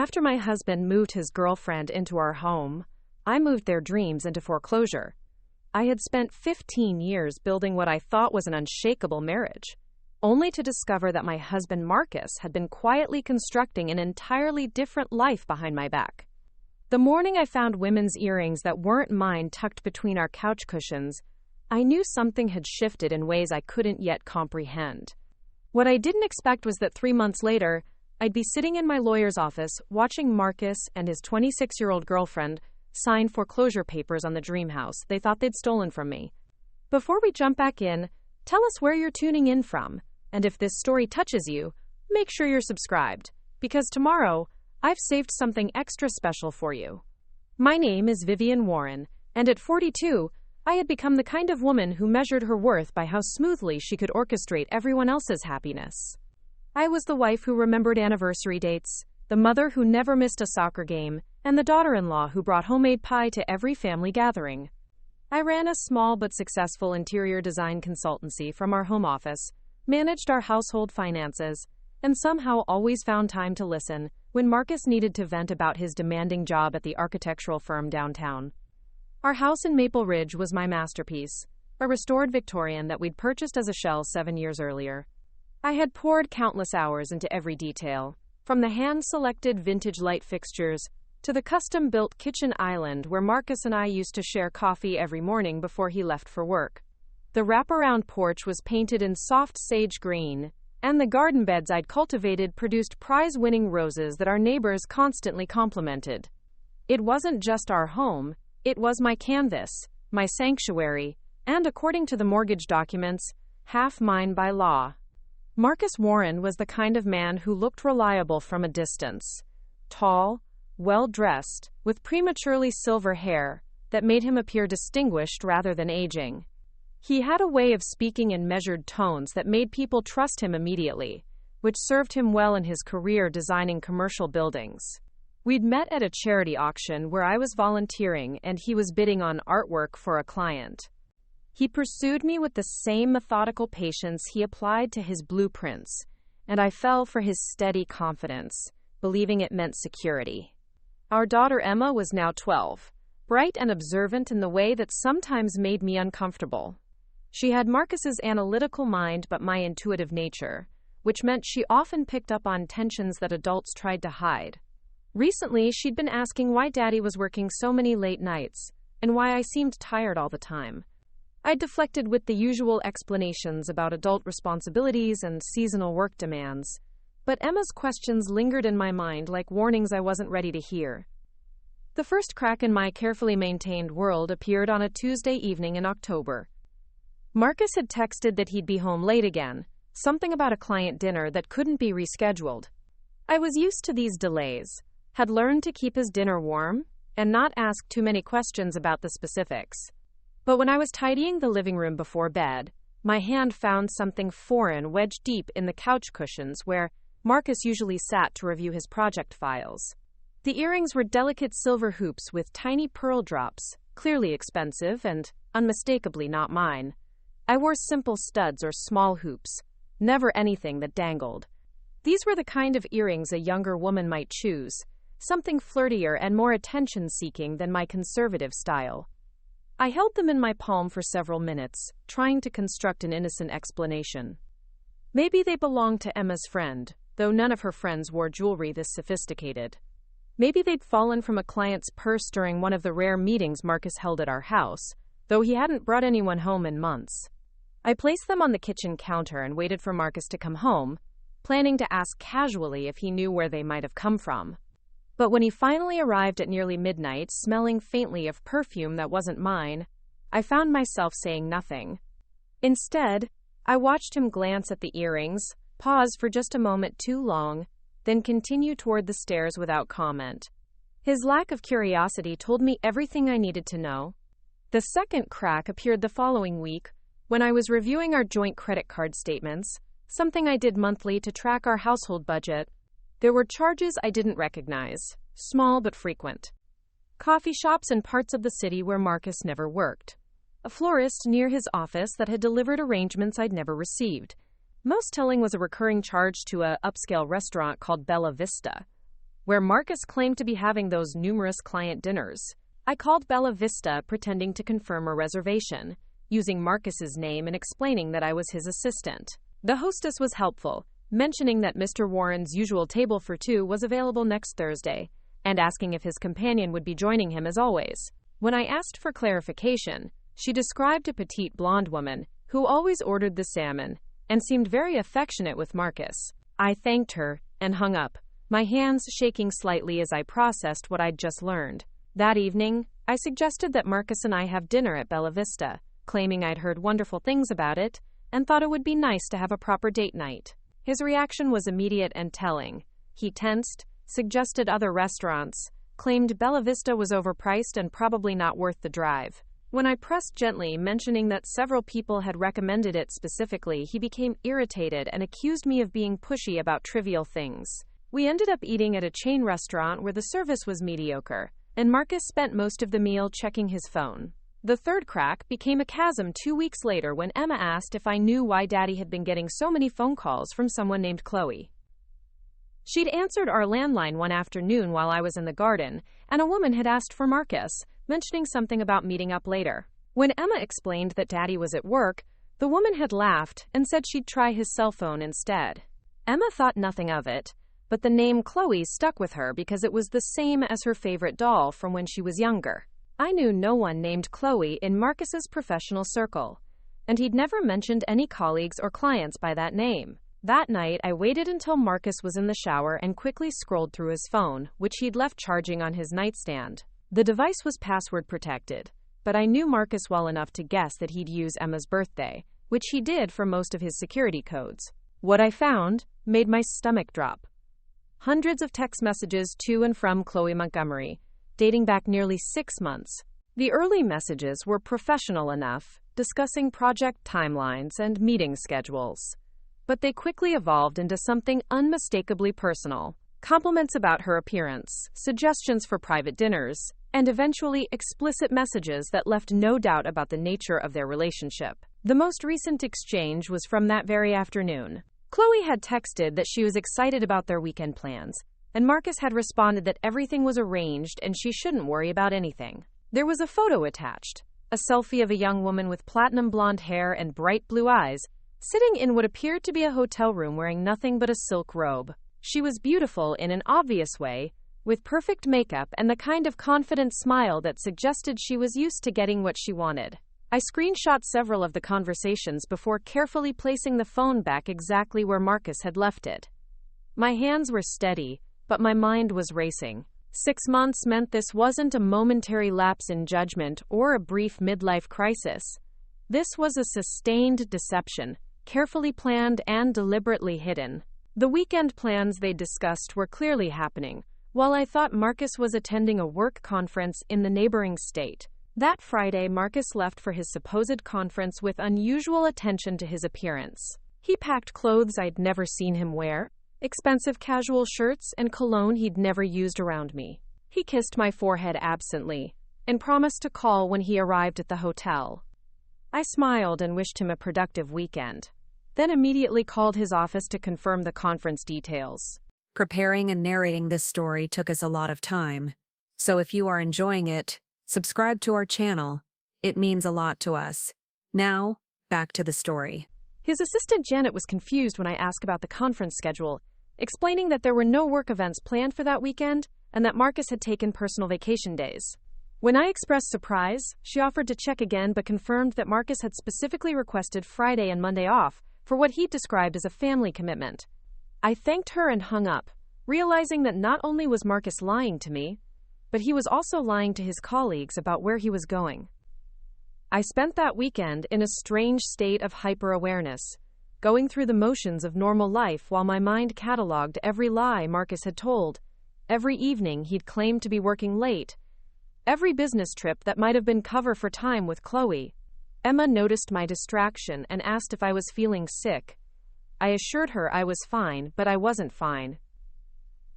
After my husband moved his girlfriend into our home, I moved their dreams into foreclosure. I had spent 15 years building what I thought was an unshakable marriage, only to discover that my husband Marcus had been quietly constructing an entirely different life behind my back. The morning I found women's earrings that weren't mine tucked between our couch cushions, I knew something had shifted in ways I couldn't yet comprehend. What I didn't expect was that 3 months later, I'd be sitting in my lawyer's office watching Marcus and his 26-year-old girlfriend sign foreclosure papers on the dream house they thought they'd stolen from me. Before we jump back in, tell us where you're tuning in from, and if this story touches you, make sure you're subscribed, because tomorrow, I've saved something extra special for you. My name is Vivian Warren, and at 42, I had become the kind of woman who measured her worth by how smoothly she could orchestrate everyone else's happiness. I was the wife who remembered anniversary dates, the mother who never missed a soccer game, and the daughter-in-law who brought homemade pie to every family gathering. I ran a small but successful interior design consultancy from our home office, managed our household finances, and somehow always found time to listen when Marcus needed to vent about his demanding job at the architectural firm downtown. Our house in Maple Ridge was my masterpiece, a restored Victorian that we'd purchased as a shell 7 years earlier. I had poured countless hours into every detail, from the hand-selected vintage light fixtures to the custom-built kitchen island where Marcus and I used to share coffee every morning before he left for work. The wraparound porch was painted in soft sage green, and the garden beds I'd cultivated produced prize-winning roses that our neighbors constantly complimented. It wasn't just our home, it was my canvas, my sanctuary, and according to the mortgage documents, half mine by law. Marcus Warren was the kind of man who looked reliable from a distance. Tall, well-dressed, with prematurely silver hair that made him appear distinguished rather than aging. He had a way of speaking in measured tones that made people trust him immediately, which served him well in his career designing commercial buildings. We'd met at a charity auction where I was volunteering and he was bidding on artwork for a client. He pursued me with the same methodical patience he applied to his blueprints, and I fell for his steady confidence, believing it meant security. Our daughter Emma was now 12, bright and observant in the way that sometimes made me uncomfortable. She had Marcus's analytical mind but my intuitive nature, which meant she often picked up on tensions that adults tried to hide. Recently, she'd been asking why Daddy was working so many late nights, and why I seemed tired all the time. I deflected with the usual explanations about adult responsibilities and seasonal work demands, but Emma's questions lingered in my mind like warnings I wasn't ready to hear. The first crack in my carefully maintained world appeared on a Tuesday evening in October. Marcus had texted that he'd be home late again, something about a client dinner that couldn't be rescheduled. I was used to these delays, had learned to keep his dinner warm, and not ask too many questions about the specifics. But when I was tidying the living room before bed, my hand found something foreign wedged deep in the couch cushions where Marcus usually sat to review his project files. The earrings were delicate silver hoops with tiny pearl drops, clearly expensive and unmistakably not mine. I wore simple studs or small hoops, never anything that dangled. These were the kind of earrings a younger woman might choose, something flirtier and more attention-seeking than my conservative style. I held them in my palm for several minutes, trying to construct an innocent explanation. Maybe they belonged to Emma's friend, though none of her friends wore jewelry this sophisticated. Maybe they'd fallen from a client's purse during one of the rare meetings Marcus held at our house, though he hadn't brought anyone home in months. I placed them on the kitchen counter and waited for Marcus to come home, planning to ask casually if he knew where they might have come from. But when he finally arrived at nearly midnight, smelling faintly of perfume that wasn't mine, I found myself saying nothing. Instead, I watched him glance at the earrings, pause for just a moment too long, then continue toward the stairs without comment. His lack of curiosity told me everything I needed to know. The second crack appeared the following week, when I was reviewing our joint credit card statements, something I did monthly to track our household budget. There were charges I didn't recognize, small but frequent. Coffee shops in parts of the city where Marcus never worked. A florist near his office that had delivered arrangements I'd never received. Most telling was a recurring charge to a upscale restaurant called Bella Vista. where Marcus claimed to be having those numerous client dinners. I called Bella Vista, pretending to confirm a reservation, using Marcus's name and explaining that I was his assistant. The hostess was helpful, mentioning that Mr. Warren's usual table for two was available next Thursday, and asking if his companion would be joining him as always. When I asked for clarification, she described a petite blonde woman who always ordered the salmon and seemed very affectionate with Marcus. I thanked her and hung up, my hands shaking slightly as I processed what I'd just learned. That evening, I suggested that Marcus and I have dinner at Bella Vista, claiming I'd heard wonderful things about it and thought it would be nice to have a proper date night. His reaction was immediate and telling. He tensed, suggested other restaurants, claimed Bella Vista was overpriced and probably not worth the drive. When I pressed gently, mentioning that several people had recommended it specifically, he became irritated and accused me of being pushy about trivial things. We ended up eating at a chain restaurant where the service was mediocre, and Marcus spent most of the meal checking his phone. The third crack became a chasm 2 weeks later when Emma asked if I knew why Daddy had been getting so many phone calls from someone named Chloe. She'd answered our landline one afternoon while I was in the garden, and a woman had asked for Marcus, mentioning something about meeting up later. When Emma explained that Daddy was at work, the woman had laughed and said she'd try his cell phone instead. Emma thought nothing of it, but the name Chloe stuck with her because it was the same as her favorite doll from when she was younger. I knew no one named Chloe in Marcus's professional circle, and he'd never mentioned any colleagues or clients by that name. That night, I waited until Marcus was in the shower and quickly scrolled through his phone, which he'd left charging on his nightstand. The device was password protected, but I knew Marcus well enough to guess that he'd use Emma's birthday, which he did for most of his security codes. What I found made my stomach drop. Hundreds of text messages to and from Chloe Montgomery, dating back nearly 6 months. The early messages were professional enough, discussing project timelines and meeting schedules. But they quickly evolved into something unmistakably personal. Compliments about her appearance, suggestions for private dinners, and eventually explicit messages that left no doubt about the nature of their relationship. The most recent exchange was from that very afternoon. Chloe had texted that she was excited about their weekend plans, and Marcus had responded that everything was arranged and she shouldn't worry about anything. There was a photo attached, a selfie of a young woman with platinum blonde hair and bright blue eyes, sitting in what appeared to be a hotel room wearing nothing but a silk robe. She was beautiful in an obvious way, with perfect makeup and the kind of confident smile that suggested she was used to getting what she wanted. I screenshot several of the conversations before carefully placing the phone back exactly where Marcus had left it. My hands were steady, but my mind was racing. 6 months meant this wasn't a momentary lapse in judgment or a brief midlife crisis. This was a sustained deception, carefully planned and deliberately hidden. The weekend plans they discussed were clearly happening, while I thought Marcus was attending a work conference in the neighboring state. That Friday, Marcus left for his supposed conference with unusual attention to his appearance. He packed clothes I'd never seen him wear, expensive casual shirts, and cologne he'd never used around me. He kissed my forehead absently and promised to call when he arrived at the hotel. I smiled and wished him a productive weekend, then immediately called his office to confirm the conference details. Preparing and narrating this story took us a lot of time, so if you are enjoying it, subscribe to our channel. It means a lot to us. Now, back to the story. His assistant Janet was confused when I asked about the conference schedule, explaining that there were no work events planned for that weekend and that Marcus had taken personal vacation days. When I expressed surprise, she offered to check again but confirmed that Marcus had specifically requested Friday and Monday off for what he described as a family commitment. I thanked her and hung up, realizing that not only was Marcus lying to me, but he was also lying to his colleagues about where he was going. I spent that weekend in a strange state of hyper-awareness, going through the motions of normal life while my mind cataloged every lie Marcus had told, every evening he'd claimed to be working late, every business trip that might have been cover for time with Chloe. Emma noticed my distraction and asked if I was feeling sick. I assured her I was fine, but I wasn't fine.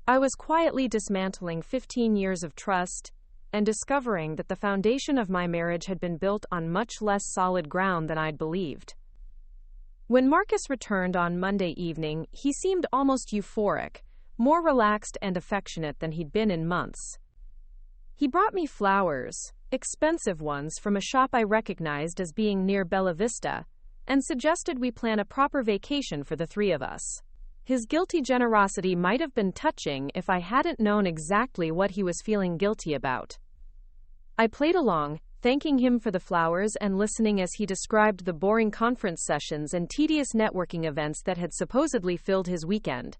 I was quietly dismantling 15 years of trust and discovering that the foundation of my marriage had been built on much less solid ground than I'd believed. When Marcus returned on Monday evening, he seemed almost euphoric, more relaxed and affectionate than he'd been in months. He brought me flowers, expensive ones from a shop I recognized as being near Bella Vista, and suggested we plan a proper vacation for the three of us. His guilty generosity might have been touching if I hadn't known exactly what he was feeling guilty about. I played along, thanking him for the flowers and listening as he described the boring conference sessions and tedious networking events that had supposedly filled his weekend.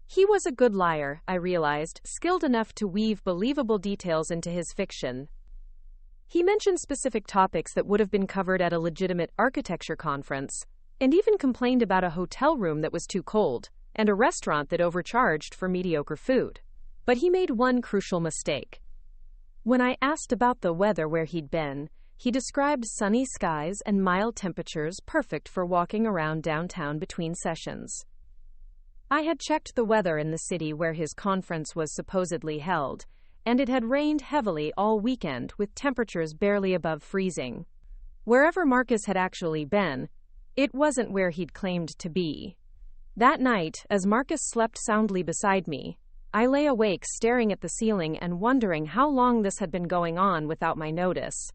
He was a good liar, I realized, skilled enough to weave believable details into his fiction. He mentioned specific topics that would have been covered at a legitimate architecture conference, and even complained about a hotel room that was too cold, and a restaurant that overcharged for mediocre food. But he made one crucial mistake. When I asked about the weather where he'd been, he described sunny skies and mild temperatures perfect for walking around downtown between sessions. I had checked the weather in the city where his conference was supposedly held, and it had rained heavily all weekend with temperatures barely above freezing. Wherever Marcus had actually been, it wasn't where he'd claimed to be. That night, as Marcus slept soundly beside me, I lay awake staring at the ceiling and wondering how long this had been going on without my notice.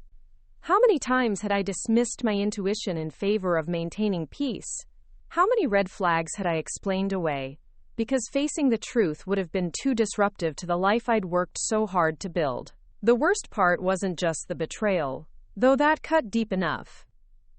How many times had I dismissed my intuition in favor of maintaining peace? How many red flags had I explained away, because facing the truth would have been too disruptive to the life I'd worked so hard to build? The worst part wasn't just the betrayal, though that cut deep enough.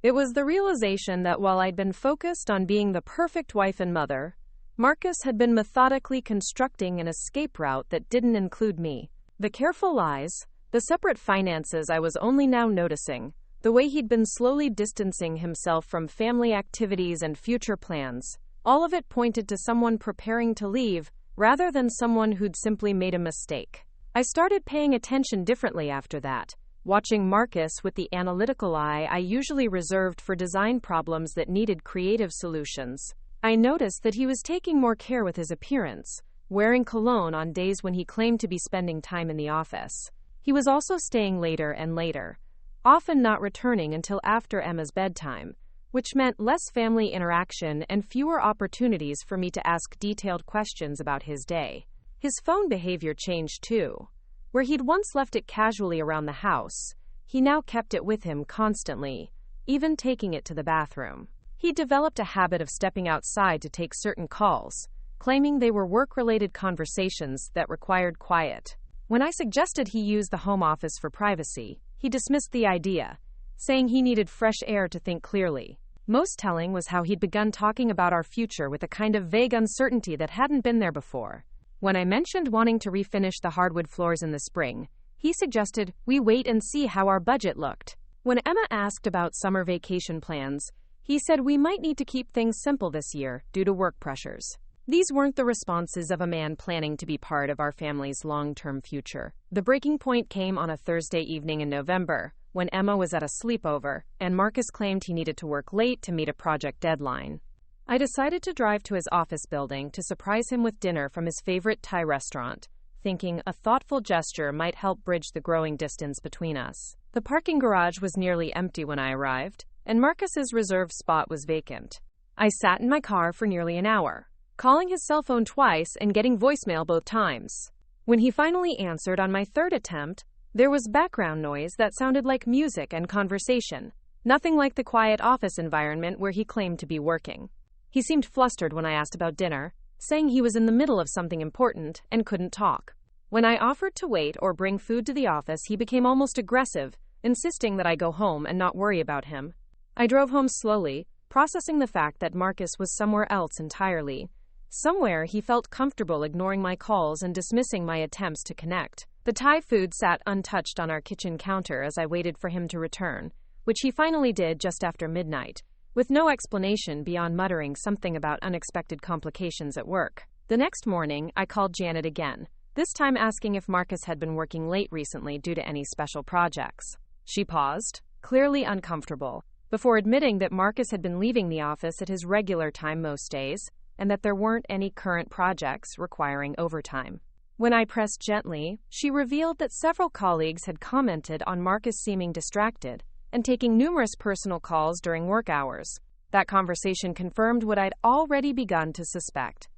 It was the realization that while I'd been focused on being the perfect wife and mother, Marcus had been methodically constructing an escape route that didn't include me. The careful lies, the separate finances I was only now noticing, the way he'd been slowly distancing himself from family activities and future plans, all of it pointed to someone preparing to leave, rather than someone who'd simply made a mistake. I started paying attention differently after that, watching Marcus with the analytical eye I usually reserved for design problems that needed creative solutions. I noticed that he was taking more care with his appearance, wearing cologne on days when he claimed to be spending time in the office. He was also staying later and later, often not returning until after Emma's bedtime, which meant less family interaction and fewer opportunities for me to ask detailed questions about his day. His phone behavior changed too. Where he'd once left it casually around the house, he now kept it with him constantly, even taking it to the bathroom. He developed a habit of stepping outside to take certain calls, claiming they were work-related conversations that required quiet. When I suggested he use the home office for privacy, he dismissed the idea, saying he needed fresh air to think clearly. Most telling was how he'd begun talking about our future with a kind of vague uncertainty that hadn't been there before. When I mentioned wanting to refinish the hardwood floors in the spring, he suggested we wait and see how our budget looked. When Emma asked about summer vacation plans, he said we might need to keep things simple this year due to work pressures. These weren't the responses of a man planning to be part of our family's long-term future. The breaking point came on a Thursday evening in November, when Emma was at a sleepover, and Marcus claimed he needed to work late to meet a project deadline. I decided to drive to his office building to surprise him with dinner from his favorite Thai restaurant, thinking a thoughtful gesture might help bridge the growing distance between us. The parking garage was nearly empty when I arrived, and Marcus's reserved spot was vacant. I sat in my car for nearly an hour, calling his cell phone twice and getting voicemail both times. When he finally answered on my third attempt, there was background noise that sounded like music and conversation, nothing like the quiet office environment where he claimed to be working. He seemed flustered when I asked about dinner, saying he was in the middle of something important and couldn't talk. When I offered to wait or bring food to the office, he became almost aggressive, insisting that I go home and not worry about him. I drove home slowly, processing the fact that Marcus was somewhere else entirely. Somewhere he felt comfortable ignoring my calls and dismissing my attempts to connect. The Thai food sat untouched on our kitchen counter as I waited for him to return, which he finally did just after midnight, with no explanation beyond muttering something about unexpected complications at work. The next morning, I called Janet again, this time asking if Marcus had been working late recently due to any special projects. She paused, clearly uncomfortable, before admitting that Marcus had been leaving the office at his regular time most days, and that there weren't any current projects requiring overtime. When I pressed gently, she revealed that several colleagues had commented on Marcus seeming distracted and taking numerous personal calls during work hours. That conversation confirmed what I'd already begun to suspect.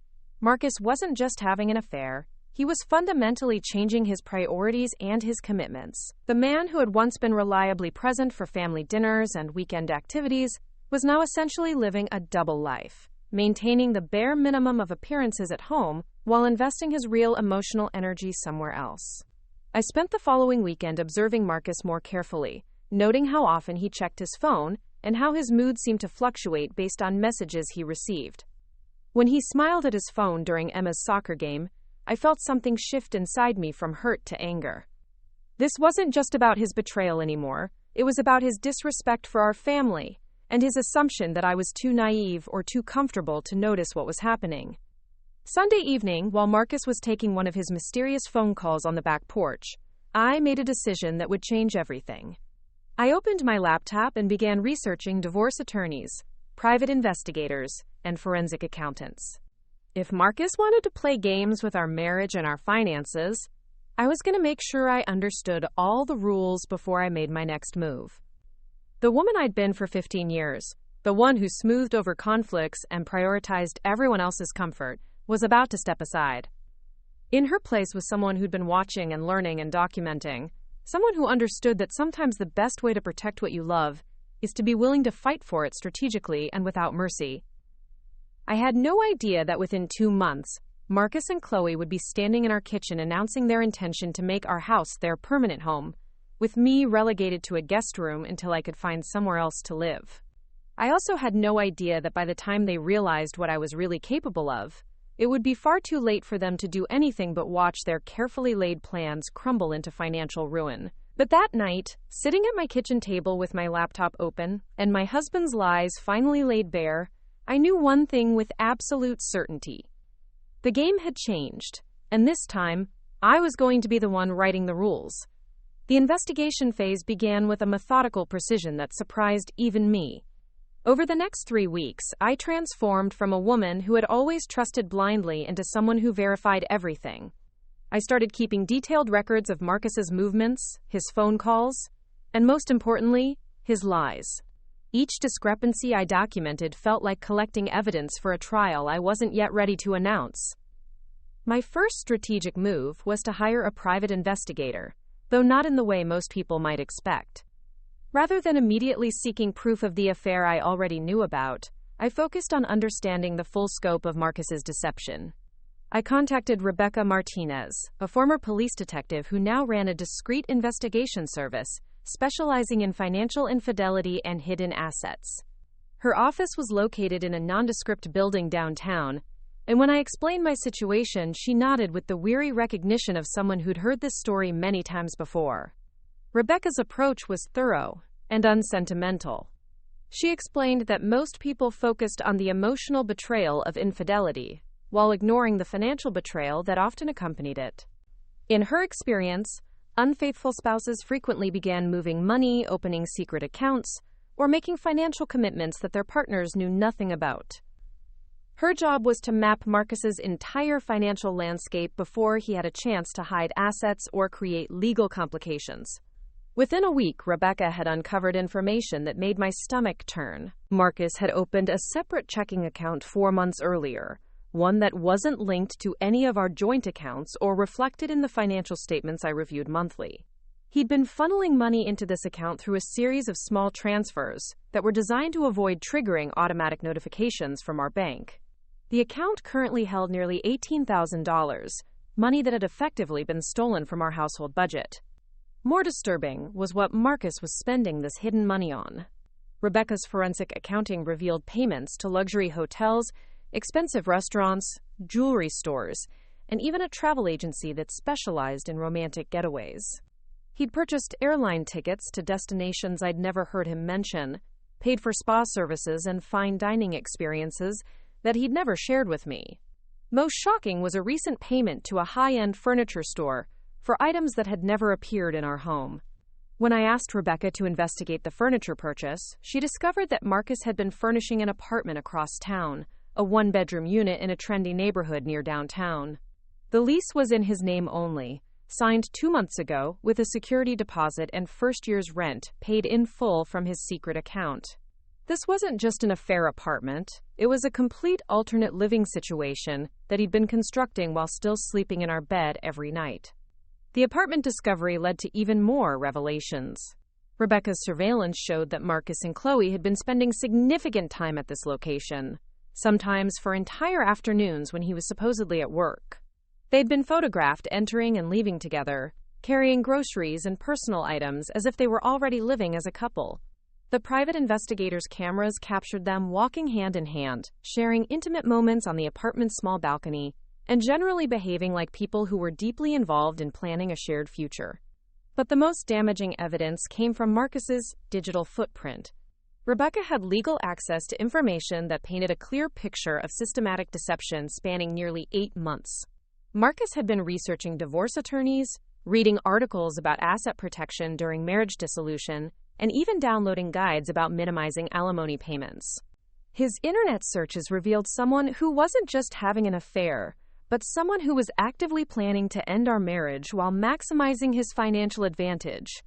Marcus wasn't just having an affair, he was fundamentally changing his priorities and his commitments. The man who had once been reliably present for family dinners and weekend activities was now essentially living a double life, maintaining the bare minimum of appearances at home while investing his real emotional energy somewhere else. I spent the following weekend observing Marcus more carefully, noting how often he checked his phone and how his mood seemed to fluctuate based on messages he received. When he smiled at his phone during Emma's soccer game, I felt something shift inside me from hurt to anger. This wasn't just about his betrayal anymore, it was about his disrespect for our family, and his assumption that I was too naive or too comfortable to notice what was happening. Sunday evening, while Marcus was taking one of his mysterious phone calls on the back porch, I made a decision that would change everything. I opened my laptop and began researching divorce attorneys, private investigators, and forensic accountants. If Marcus wanted to play games with our marriage and our finances, I was going to make sure I understood all the rules before I made my next move. The woman I'd been for 15 years, the one who smoothed over conflicts and prioritized everyone else's comfort, was about to step aside. In her place was someone who'd been watching and learning and documenting, someone who understood that sometimes the best way to protect what you love is to be willing to fight for it strategically and without mercy. I had no idea that within 2 months, Marcus and Chloe would be standing in our kitchen announcing their intention to make our house their permanent home, with me relegated to a guest room until I could find somewhere else to live. I also had no idea that by the time they realized what I was really capable of, it would be far too late for them to do anything but watch their carefully laid plans crumble into financial ruin. But that night, sitting at my kitchen table with my laptop open and my husband's lies finally laid bare, I knew one thing with absolute certainty. The game had changed, and this time, I was going to be the one writing the rules. The investigation phase began with a methodical precision that surprised even me. Over the next 3 weeks, I transformed from a woman who had always trusted blindly into someone who verified everything. I started keeping detailed records of Marcus's movements, his phone calls, and most importantly, his lies. Each discrepancy I documented felt like collecting evidence for a trial I wasn't yet ready to announce. My first strategic move was to hire a private investigator, though not in the way most people might expect. Rather than immediately seeking proof of the affair I already knew about, I focused on understanding the full scope of Marcus's deception. I contacted Rebecca Martinez, a former police detective who now ran a discreet investigation service, specializing in financial infidelity and hidden assets. Her office was located in a nondescript building downtown, and when I explained my situation, she nodded with the weary recognition of someone who'd heard this story many times before. Rebecca's approach was thorough and unsentimental. She explained that most people focused on the emotional betrayal of infidelity, while ignoring the financial betrayal that often accompanied it. In her experience, unfaithful spouses frequently began moving money, opening secret accounts, or making financial commitments that their partners knew nothing about. Her job was to map Marcus's entire financial landscape before he had a chance to hide assets or create legal complications. Within a week, Rebecca had uncovered information that made my stomach turn. Marcus had opened a separate checking account 4 months earlier, one that wasn't linked to any of our joint accounts or reflected in the financial statements I reviewed monthly. He'd been funneling money into this account through a series of small transfers that were designed to avoid triggering automatic notifications from our bank. The account currently held nearly $18,000, money that had effectively been stolen from our household budget. More disturbing was what Marcus was spending this hidden money on. Rebecca's forensic accounting revealed payments to luxury hotels, expensive restaurants, jewelry stores, and even a travel agency that specialized in romantic getaways. He'd purchased airline tickets to destinations I'd never heard him mention, paid for spa services and fine dining experiences that he'd never shared with me. Most shocking was a recent payment to a high-end furniture store for items that had never appeared in our home. When I asked Rebecca to investigate the furniture purchase, she discovered that Marcus had been furnishing an apartment across town, a 1-bedroom unit in a trendy neighborhood near downtown. The lease was in his name only, signed 2 months ago with a security deposit and first year's rent paid in full from his secret account. This wasn't just an affair apartment, it was a complete alternate living situation that he'd been constructing while still sleeping in our bed every night. The apartment discovery led to even more revelations. Rebecca's surveillance showed that Marcus and Chloe had been spending significant time at this location, sometimes for entire afternoons when he was supposedly at work. They'd been photographed entering and leaving together, carrying groceries and personal items as if they were already living as a couple. The private investigators' cameras captured them walking hand in hand, sharing intimate moments on the apartment's small balcony, and generally behaving like people who were deeply involved in planning a shared future. But the most damaging evidence came from Marcus's digital footprint. Rebecca had legal access to information that painted a clear picture of systematic deception spanning nearly 8 months. Marcus had been researching divorce attorneys, reading articles about asset protection during marriage dissolution, and even downloading guides about minimizing alimony payments. His internet searches revealed someone who wasn't just having an affair, but someone who was actively planning to end our marriage while maximizing his financial advantage.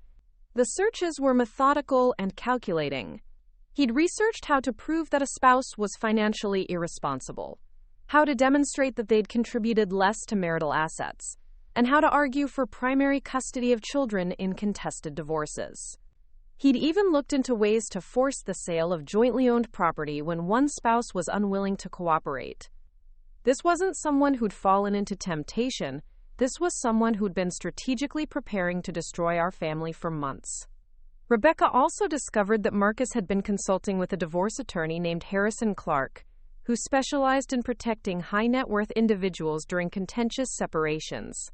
The searches were methodical and calculating. He'd researched how to prove that a spouse was financially irresponsible, how to demonstrate that they'd contributed less to marital assets, and how to argue for primary custody of children in contested divorces. He'd even looked into ways to force the sale of jointly owned property when one spouse was unwilling to cooperate. This wasn't someone who'd fallen into temptation. This was someone who'd been strategically preparing to destroy our family for months. Rebecca also discovered that Marcus had been consulting with a divorce attorney named Harrison Clark, who specialized in protecting high-net-worth individuals during contentious separations.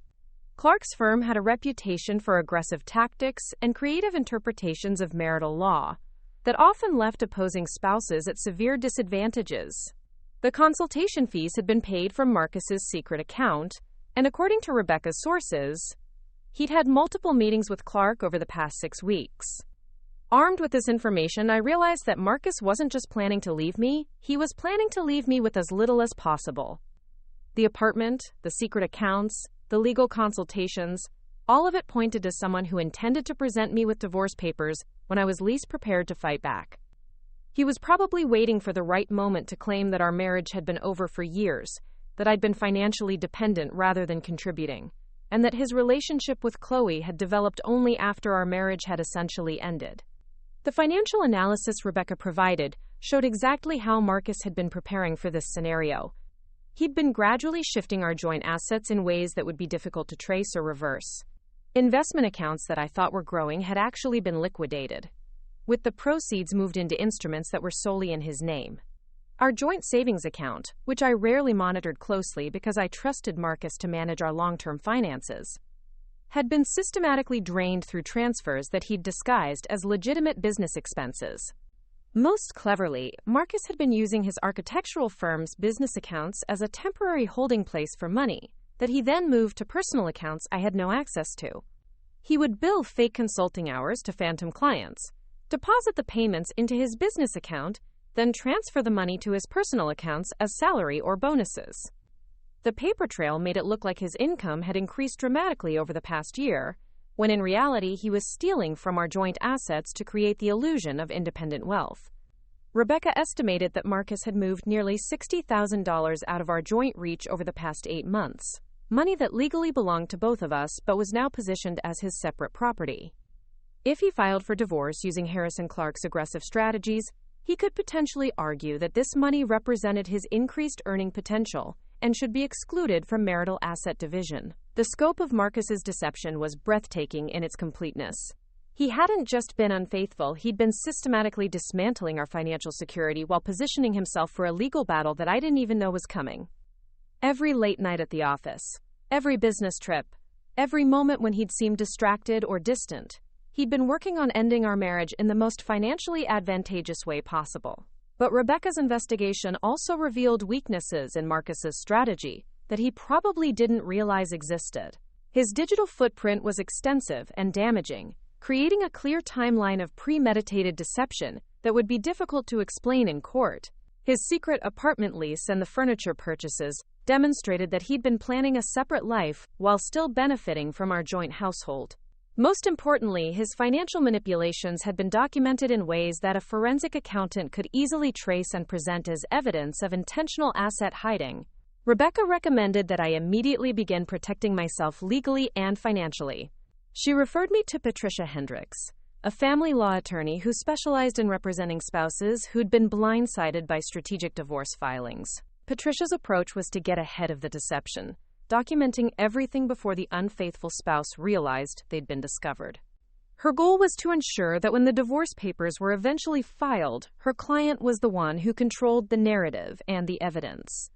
Clark's firm had a reputation for aggressive tactics and creative interpretations of marital law that often left opposing spouses at severe disadvantages. The consultation fees had been paid from Marcus's secret account, and according to Rebecca's sources, he'd had multiple meetings with Clark over the past 6 weeks. Armed with this information, I realized that Marcus wasn't just planning to leave me, he was planning to leave me with as little as possible. The apartment, the secret accounts, the legal consultations, all of it pointed to someone who intended to present me with divorce papers when I was least prepared to fight back. He was probably waiting for the right moment to claim that our marriage had been over for years, that I'd been financially dependent rather than contributing, and that his relationship with Chloe had developed only after our marriage had essentially ended. The financial analysis Rebecca provided showed exactly how Marcus had been preparing for this scenario. He'd been gradually shifting our joint assets in ways that would be difficult to trace or reverse. Investment accounts that I thought were growing had actually been liquidated, with the proceeds moved into instruments that were solely in his name. Our joint savings account, which I rarely monitored closely because I trusted Marcus to manage our long-term finances, had been systematically drained through transfers that he'd disguised as legitimate business expenses. Most cleverly, Marcus had been using his architectural firm's business accounts as a temporary holding place for money that he then moved to personal accounts I had no access to. He would bill fake consulting hours to phantom clients, deposit the payments into his business account, then transfer the money to his personal accounts as salary or bonuses. The paper trail made it look like his income had increased dramatically over the past year, when in reality he was stealing from our joint assets to create the illusion of independent wealth. Rebecca estimated that Marcus had moved nearly $60,000 out of our joint reach over the past 8 months, money that legally belonged to both of us but was now positioned as his separate property. If he filed for divorce using Harrison Clark's aggressive strategies, he could potentially argue that this money represented his increased earning potential and should be excluded from marital asset division. The scope of Marcus's deception was breathtaking in its completeness. He hadn't just been unfaithful, he'd been systematically dismantling our financial security while positioning himself for a legal battle that I didn't even know was coming. Every late night at the office, every business trip, every moment when he'd seemed distracted or distant, he'd been working on ending our marriage in the most financially advantageous way possible. But Rebecca's investigation also revealed weaknesses in Marcus's strategy that he probably didn't realize existed. His digital footprint was extensive and damaging, creating a clear timeline of premeditated deception that would be difficult to explain in court. His secret apartment lease and the furniture purchases demonstrated that he'd been planning a separate life while still benefiting from our joint household. Most importantly, his financial manipulations had been documented in ways that a forensic accountant could easily trace and present as evidence of intentional asset hiding. Rebecca recommended that I immediately begin protecting myself legally and financially. She referred me to Patricia Hendricks, a family law attorney who specialized in representing spouses who'd been blindsided by strategic divorce filings. Patricia's approach was to get ahead of the deception, documenting everything before the unfaithful spouse realized they'd been discovered. Her goal was to ensure that when the divorce papers were eventually filed, her client was the one who controlled the narrative and the evidence.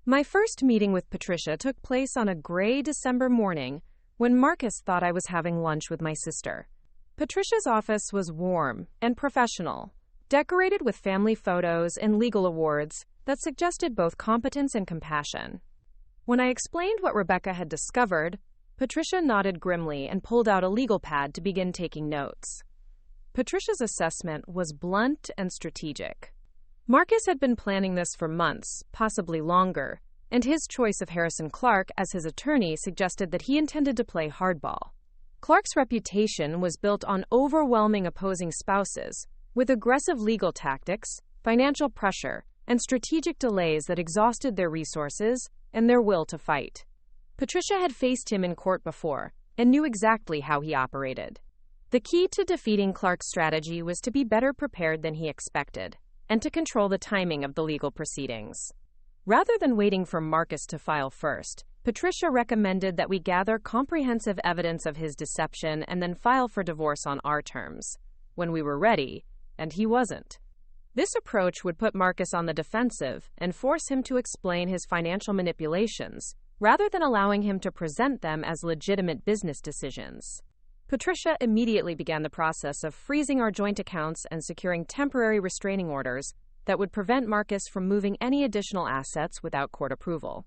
My first meeting with Patricia took place on a gray December morning when Marcus thought I was having lunch with my sister. Patricia's office was warm and professional, decorated with family photos and legal awards that suggested both competence and compassion. When I explained what Rebecca had discovered, Patricia nodded grimly and pulled out a legal pad to begin taking notes. Patricia's assessment was blunt and strategic. Marcus had been planning this for months, possibly longer, and his choice of Harrison Clark as his attorney suggested that he intended to play hardball. Clark's reputation was built on overwhelming opposing spouses, with aggressive legal tactics, financial pressure, and strategic delays that exhausted their resources and their will to fight. Patricia had faced him in court before and knew exactly how he operated. The key to defeating Clark's strategy was to be better prepared than he expected and to control the timing of the legal proceedings. Rather than waiting for Marcus to file first, Patricia recommended that we gather comprehensive evidence of his deception and then file for divorce on our terms, when we were ready, and he wasn't. This approach would put Marcus on the defensive and force him to explain his financial manipulations, rather than allowing him to present them as legitimate business decisions. Patricia immediately began the process of freezing our joint accounts and securing temporary restraining orders that would prevent Marcus from moving any additional assets without court approval.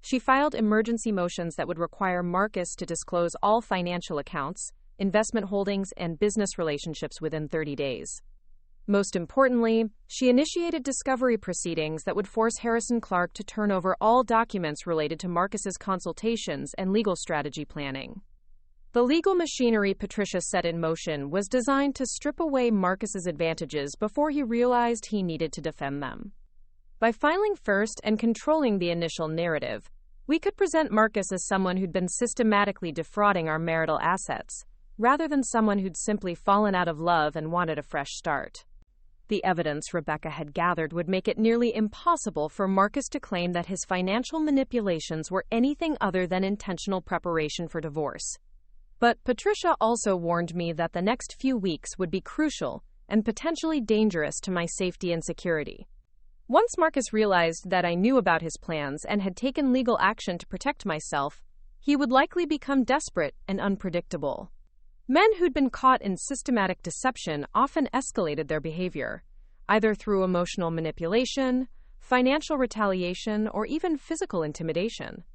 She filed emergency motions that would require Marcus to disclose all financial accounts, investment holdings, and business relationships within 30 days. Most importantly, she initiated discovery proceedings that would force Harrison Clark to turn over all documents related to Marcus's consultations and legal strategy planning. The legal machinery Patricia set in motion was designed to strip away Marcus's advantages before he realized he needed to defend them. By filing first and controlling the initial narrative, we could present Marcus as someone who'd been systematically defrauding our marital assets, rather than someone who'd simply fallen out of love and wanted a fresh start. The evidence Rebecca had gathered would make it nearly impossible for Marcus to claim that his financial manipulations were anything other than intentional preparation for divorce. But Patricia also warned me that the next few weeks would be crucial and potentially dangerous to my safety and security. Once Marcus realized that I knew about his plans and had taken legal action to protect myself, he would likely become desperate and unpredictable. Men who'd been caught in systematic deception often escalated their behavior, either through emotional manipulation, financial retaliation, or even physical intimidation.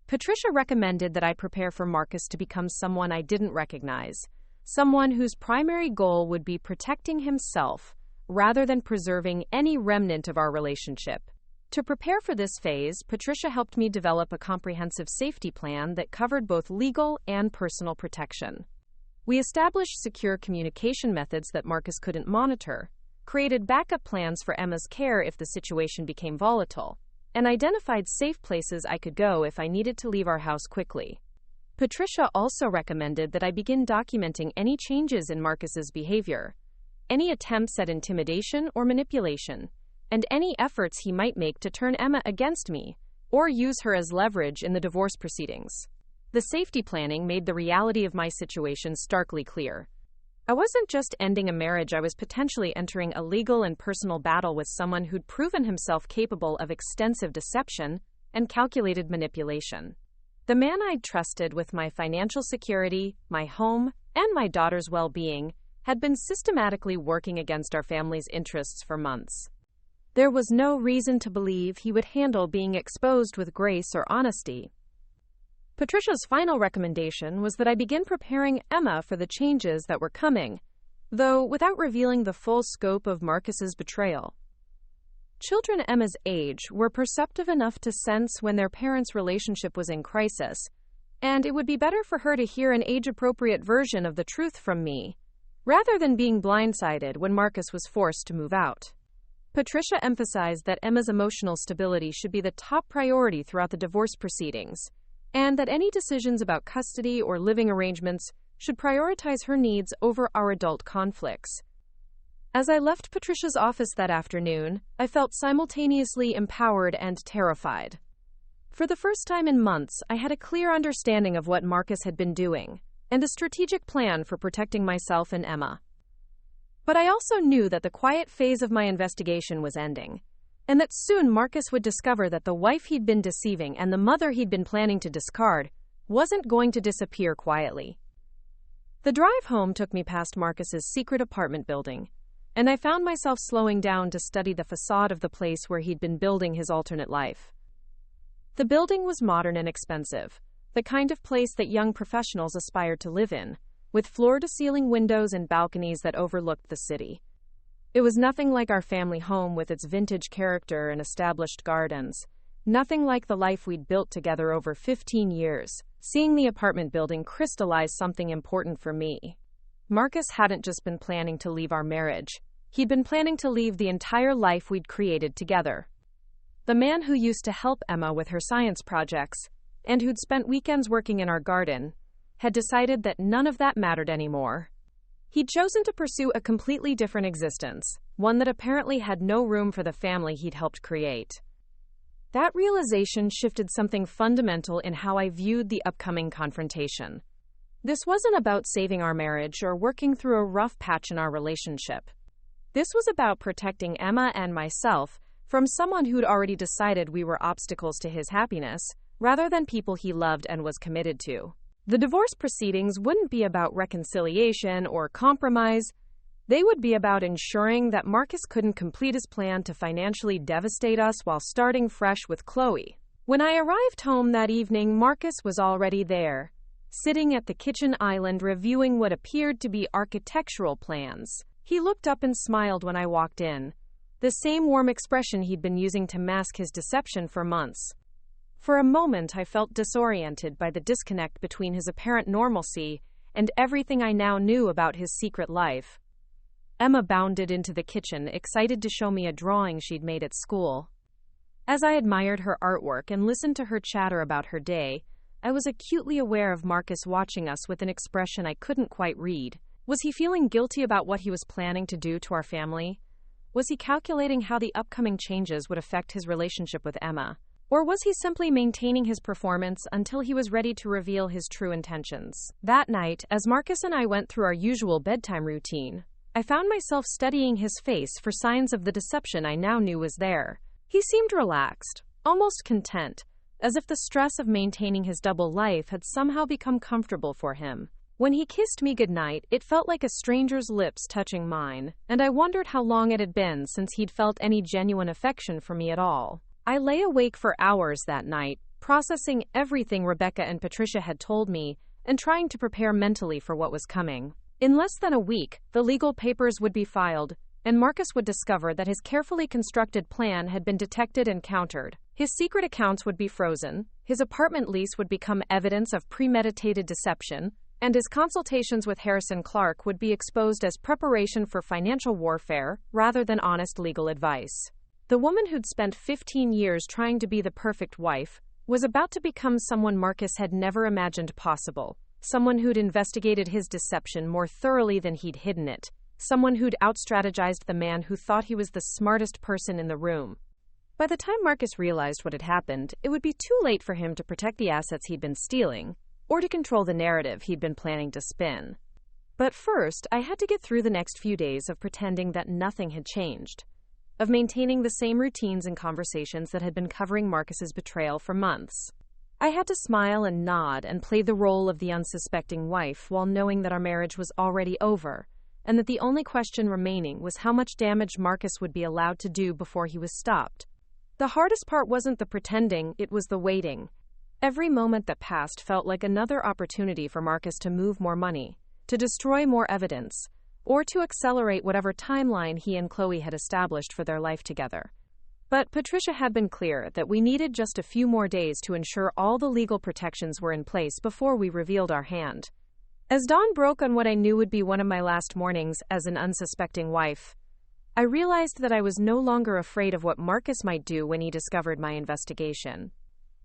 Patricia recommended that I prepare for Marcus to become someone I didn't recognize, someone whose primary goal would be protecting himself rather than preserving any remnant of our relationship. To prepare for this phase, Patricia helped me develop a comprehensive safety plan that covered both legal and personal protection. We established secure communication methods that Marcus couldn't monitor, created backup plans for Emma's care if the situation became volatile, and identified safe places I could go if I needed to leave our house quickly. Patricia also recommended that I begin documenting any changes in Marcus's behavior, any attempts at intimidation or manipulation, and any efforts he might make to turn Emma against me or use her as leverage in the divorce proceedings. The safety planning made the reality of my situation starkly clear. I wasn't just ending a marriage, I was potentially entering a legal and personal battle with someone who'd proven himself capable of extensive deception and calculated manipulation. The man I'd trusted with my financial security, my home, and my daughter's well-being had been systematically working against our family's interests for months. There was no reason to believe he would handle being exposed with grace or honesty. Patricia's final recommendation was that I begin preparing Emma for the changes that were coming, though without revealing the full scope of Marcus's betrayal. Children Emma's age were perceptive enough to sense when their parents' relationship was in crisis, and it would be better for her to hear an age-appropriate version of the truth from me, rather than being blindsided when Marcus was forced to move out. Patricia emphasized that Emma's emotional stability should be the top priority throughout the divorce proceedings, and that any decisions about custody or living arrangements should prioritize her needs over our adult conflicts. As I left Patricia's office that afternoon, I felt simultaneously empowered and terrified. For the first time in months, I had a clear understanding of what Marcus had been doing, and a strategic plan for protecting myself and Emma. But I also knew that the quiet phase of my investigation was ending, and that soon Marcus would discover that the wife he'd been deceiving and the mother he'd been planning to discard wasn't going to disappear quietly. The drive home took me past Marcus's secret apartment building, and I found myself slowing down to study the facade of the place where he'd been building his alternate life. The building was modern and expensive, the kind of place that young professionals aspired to live in, with floor-to-ceiling windows and balconies that overlooked the city. It was nothing like our family home with its vintage character and established gardens, nothing like the life we'd built together over 15 years. Seeing the apartment building crystallized something important for me. Marcus hadn't just been planning to leave our marriage, he'd been planning to leave the entire life we'd created together. The man who used to help Emma with her science projects, and who'd spent weekends working in our garden, had decided that none of that mattered anymore. He'd chosen to pursue a completely different existence, one that apparently had no room for the family he'd helped create. That realization shifted something fundamental in how I viewed the upcoming confrontation. This wasn't about saving our marriage or working through a rough patch in our relationship. This was about protecting Emma and myself from someone who'd already decided we were obstacles to his happiness, rather than people he loved and was committed to. The divorce proceedings wouldn't be about reconciliation or compromise. They would be about ensuring that Marcus couldn't complete his plan to financially devastate us while starting fresh with Chloe. When I arrived home that evening, Marcus was already there, sitting at the kitchen island reviewing what appeared to be architectural plans. He looked up and smiled when I walked in, the same warm expression he'd been using to mask his deception for months. For a moment, I felt disoriented by the disconnect between his apparent normalcy and everything I now knew about his secret life. Emma bounded into the kitchen, excited to show me a drawing she'd made at school. As I admired her artwork and listened to her chatter about her day, I was acutely aware of Marcus watching us with an expression I couldn't quite read. Was he feeling guilty about what he was planning to do to our family? Was he calculating how the upcoming changes would affect his relationship with Emma? Or was he simply maintaining his performance until he was ready to reveal his true intentions? That night, as Marcus and I went through our usual bedtime routine, I found myself studying his face for signs of the deception I now knew was there. He seemed relaxed, almost content, as if the stress of maintaining his double life had somehow become comfortable for him. When he kissed me goodnight, it felt like a stranger's lips touching mine, and I wondered how long it had been since he'd felt any genuine affection for me at all. I lay awake for hours that night, processing everything Rebecca and Patricia had told me and trying to prepare mentally for what was coming. In less than a week, the legal papers would be filed, and Marcus would discover that his carefully constructed plan had been detected and countered. His secret accounts would be frozen, his apartment lease would become evidence of premeditated deception, and his consultations with Harrison Clark would be exposed as preparation for financial warfare rather than honest legal advice. The woman who'd spent 15 years trying to be the perfect wife was about to become someone Marcus had never imagined possible, someone who'd investigated his deception more thoroughly than he'd hidden it, someone who'd outstrategized the man who thought he was the smartest person in the room. By the time Marcus realized what had happened, it would be too late for him to protect the assets he'd been stealing, or to control the narrative he'd been planning to spin. But first, I had to get through the next few days of pretending that nothing had changed, of maintaining the same routines and conversations that had been covering Marcus's betrayal for months. I had to smile and nod and play the role of the unsuspecting wife while knowing that our marriage was already over, and that the only question remaining was how much damage Marcus would be allowed to do before he was stopped. The hardest part wasn't the pretending, it was the waiting. Every moment that passed felt like another opportunity for Marcus to move more money, to destroy more evidence, or to accelerate whatever timeline he and Chloe had established for their life together. But Patricia had been clear that we needed just a few more days to ensure all the legal protections were in place before we revealed our hand. As dawn broke on what I knew would be one of my last mornings as an unsuspecting wife, I realized that I was no longer afraid of what Marcus might do when he discovered my investigation.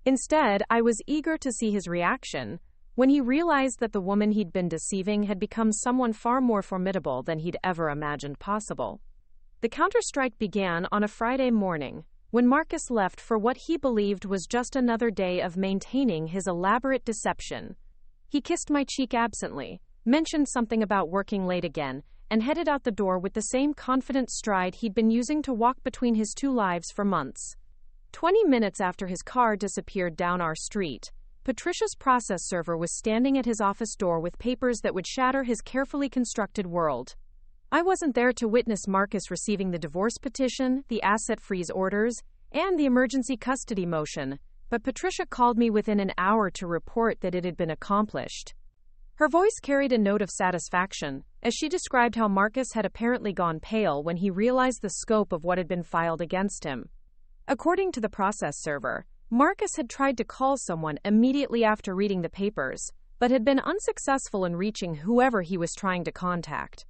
Instead, I was eager to see his reaction when he realized that the woman he'd been deceiving had become someone far more formidable than he'd ever imagined possible. The counterstrike began on a Friday morning, when Marcus left for what he believed was just another day of maintaining his elaborate deception. He kissed my cheek absently, mentioned something about working late again, and headed out the door with the same confident stride he'd been using to walk between his two lives for months. 20 minutes after his car disappeared down our street, Patricia's process server was standing at his office door with papers that would shatter his carefully constructed world. I wasn't there to witness Marcus receiving the divorce petition, the asset freeze orders, and the emergency custody motion, but Patricia called me within an hour to report that it had been accomplished. Her voice carried a note of satisfaction, as she described how Marcus had apparently gone pale when he realized the scope of what had been filed against him. According to the process server, Marcus had tried to call someone immediately after reading the papers, but had been unsuccessful in reaching whoever he was trying to contact.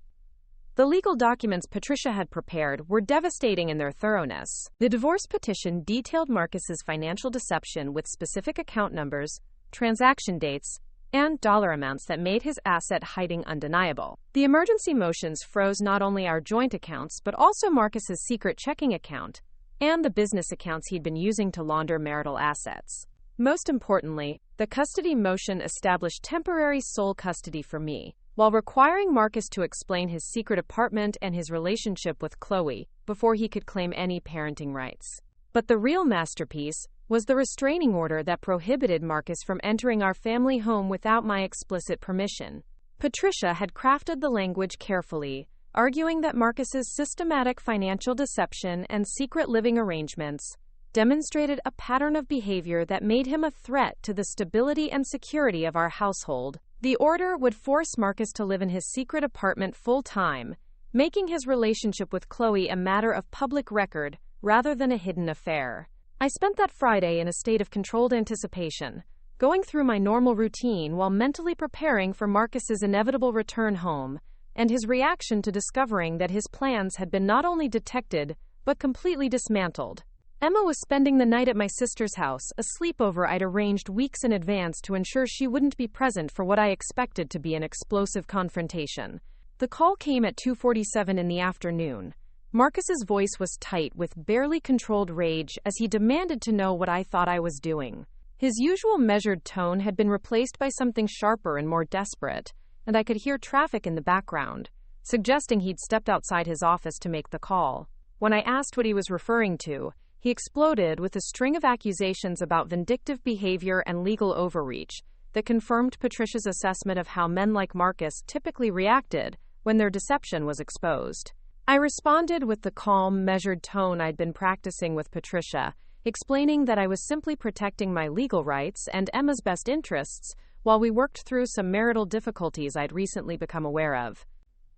The legal documents Patricia had prepared were devastating in their thoroughness. The divorce petition detailed Marcus's financial deception with specific account numbers, transaction dates, and dollar amounts that made his asset hiding undeniable. The emergency motions froze not only our joint accounts but also Marcus's secret checking account and the business accounts he'd been using to launder marital assets. Most importantly, the custody motion established temporary sole custody for me, while requiring Marcus to explain his secret apartment and his relationship with Chloe before he could claim any parenting rights. But the real masterpiece was the restraining order that prohibited Marcus from entering our family home without my explicit permission. Patricia had crafted the language carefully, arguing that Marcus's systematic financial deception and secret living arrangements demonstrated a pattern of behavior that made him a threat to the stability and security of our household. The order would force Marcus to live in his secret apartment full-time, making his relationship with Chloe a matter of public record rather than a hidden affair. I spent that Friday in a state of controlled anticipation, going through my normal routine while mentally preparing for Marcus's inevitable return home and his reaction to discovering that his plans had been not only detected but completely dismantled. Emma was spending the night at my sister's house, a sleepover I'd arranged weeks in advance to ensure she wouldn't be present for what I expected to be an explosive confrontation. The call came at 2:47 in the afternoon. Marcus's voice was tight with barely controlled rage as he demanded to know what I thought I was doing. His usual measured tone had been replaced by something sharper and more desperate, and I could hear traffic in the background, suggesting he'd stepped outside his office to make the call. When I asked what he was referring to, he exploded with a string of accusations about vindictive behavior and legal overreach that confirmed Patricia's assessment of how men like Marcus typically reacted when their deception was exposed. I responded with the calm, measured tone I'd been practicing with Patricia, explaining that I was simply protecting my legal rights and Emma's best interests while we worked through some marital difficulties I'd recently become aware of.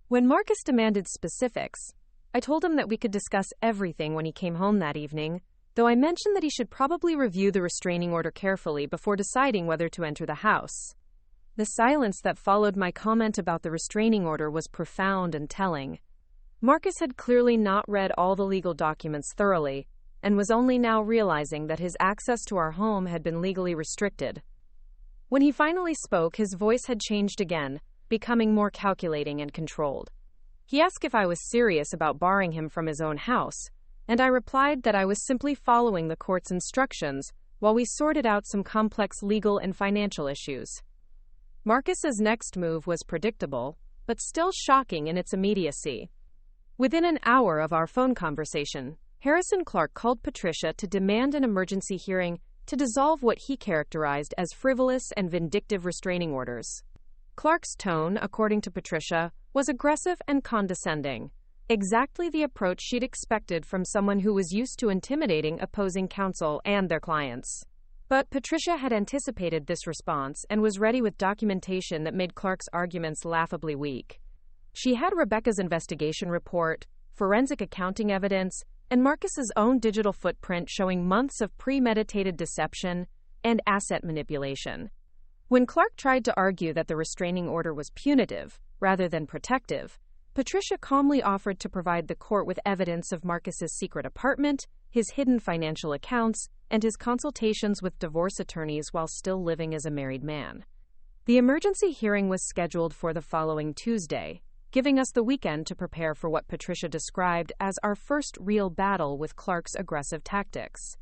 When Marcus demanded specifics, I told him that we could discuss everything when he came home that evening, though I mentioned that he should probably review the restraining order carefully before deciding whether to enter the house. The silence that followed my comment about the restraining order was profound and telling. Marcus had clearly not read all the legal documents thoroughly, and was only now realizing that his access to our home had been legally restricted. When he finally spoke, his voice had changed again, becoming more calculating and controlled. He asked if I was serious about barring him from his own house, and I replied that I was simply following the court's instructions while we sorted out some complex legal and financial issues. Marcus's next move was predictable, but still shocking in its immediacy. Within an hour of our phone conversation, Harrison Clark called Patricia to demand an emergency hearing to dissolve what he characterized as frivolous and vindictive restraining orders. Clark's tone, according to Patricia, was aggressive and condescending, exactly the approach she'd expected from someone who was used to intimidating opposing counsel and their clients. But Patricia had anticipated this response and was ready with documentation that made Clark's arguments laughably weak. She had Rebecca's investigation report, forensic accounting evidence, and Marcus's own digital footprint showing months of premeditated deception and asset manipulation. When Clark tried to argue that the restraining order was punitive rather than protective, Patricia calmly offered to provide the court with evidence of Marcus's secret apartment, his hidden financial accounts, and his consultations with divorce attorneys while still living as a married man. The emergency hearing was scheduled for the following Tuesday, giving us the weekend to prepare for what Patricia described as our first real battle with Clark's aggressive tactics.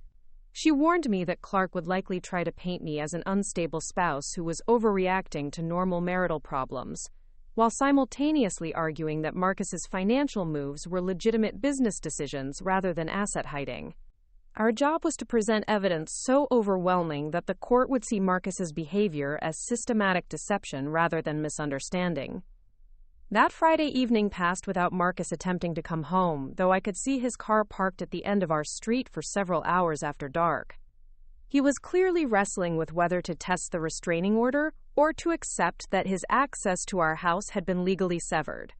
She warned me that Clark would likely try to paint me as an unstable spouse who was overreacting to normal marital problems, while simultaneously arguing that Marcus's financial moves were legitimate business decisions rather than asset hiding. Our job was to present evidence so overwhelming that the court would see Marcus's behavior as systematic deception rather than misunderstanding. That Friday evening passed without Marcus attempting to come home, though I could see his car parked at the end of our street for several hours after dark. He was clearly wrestling with whether to test the restraining order or to accept that his access to our house had been legally severed.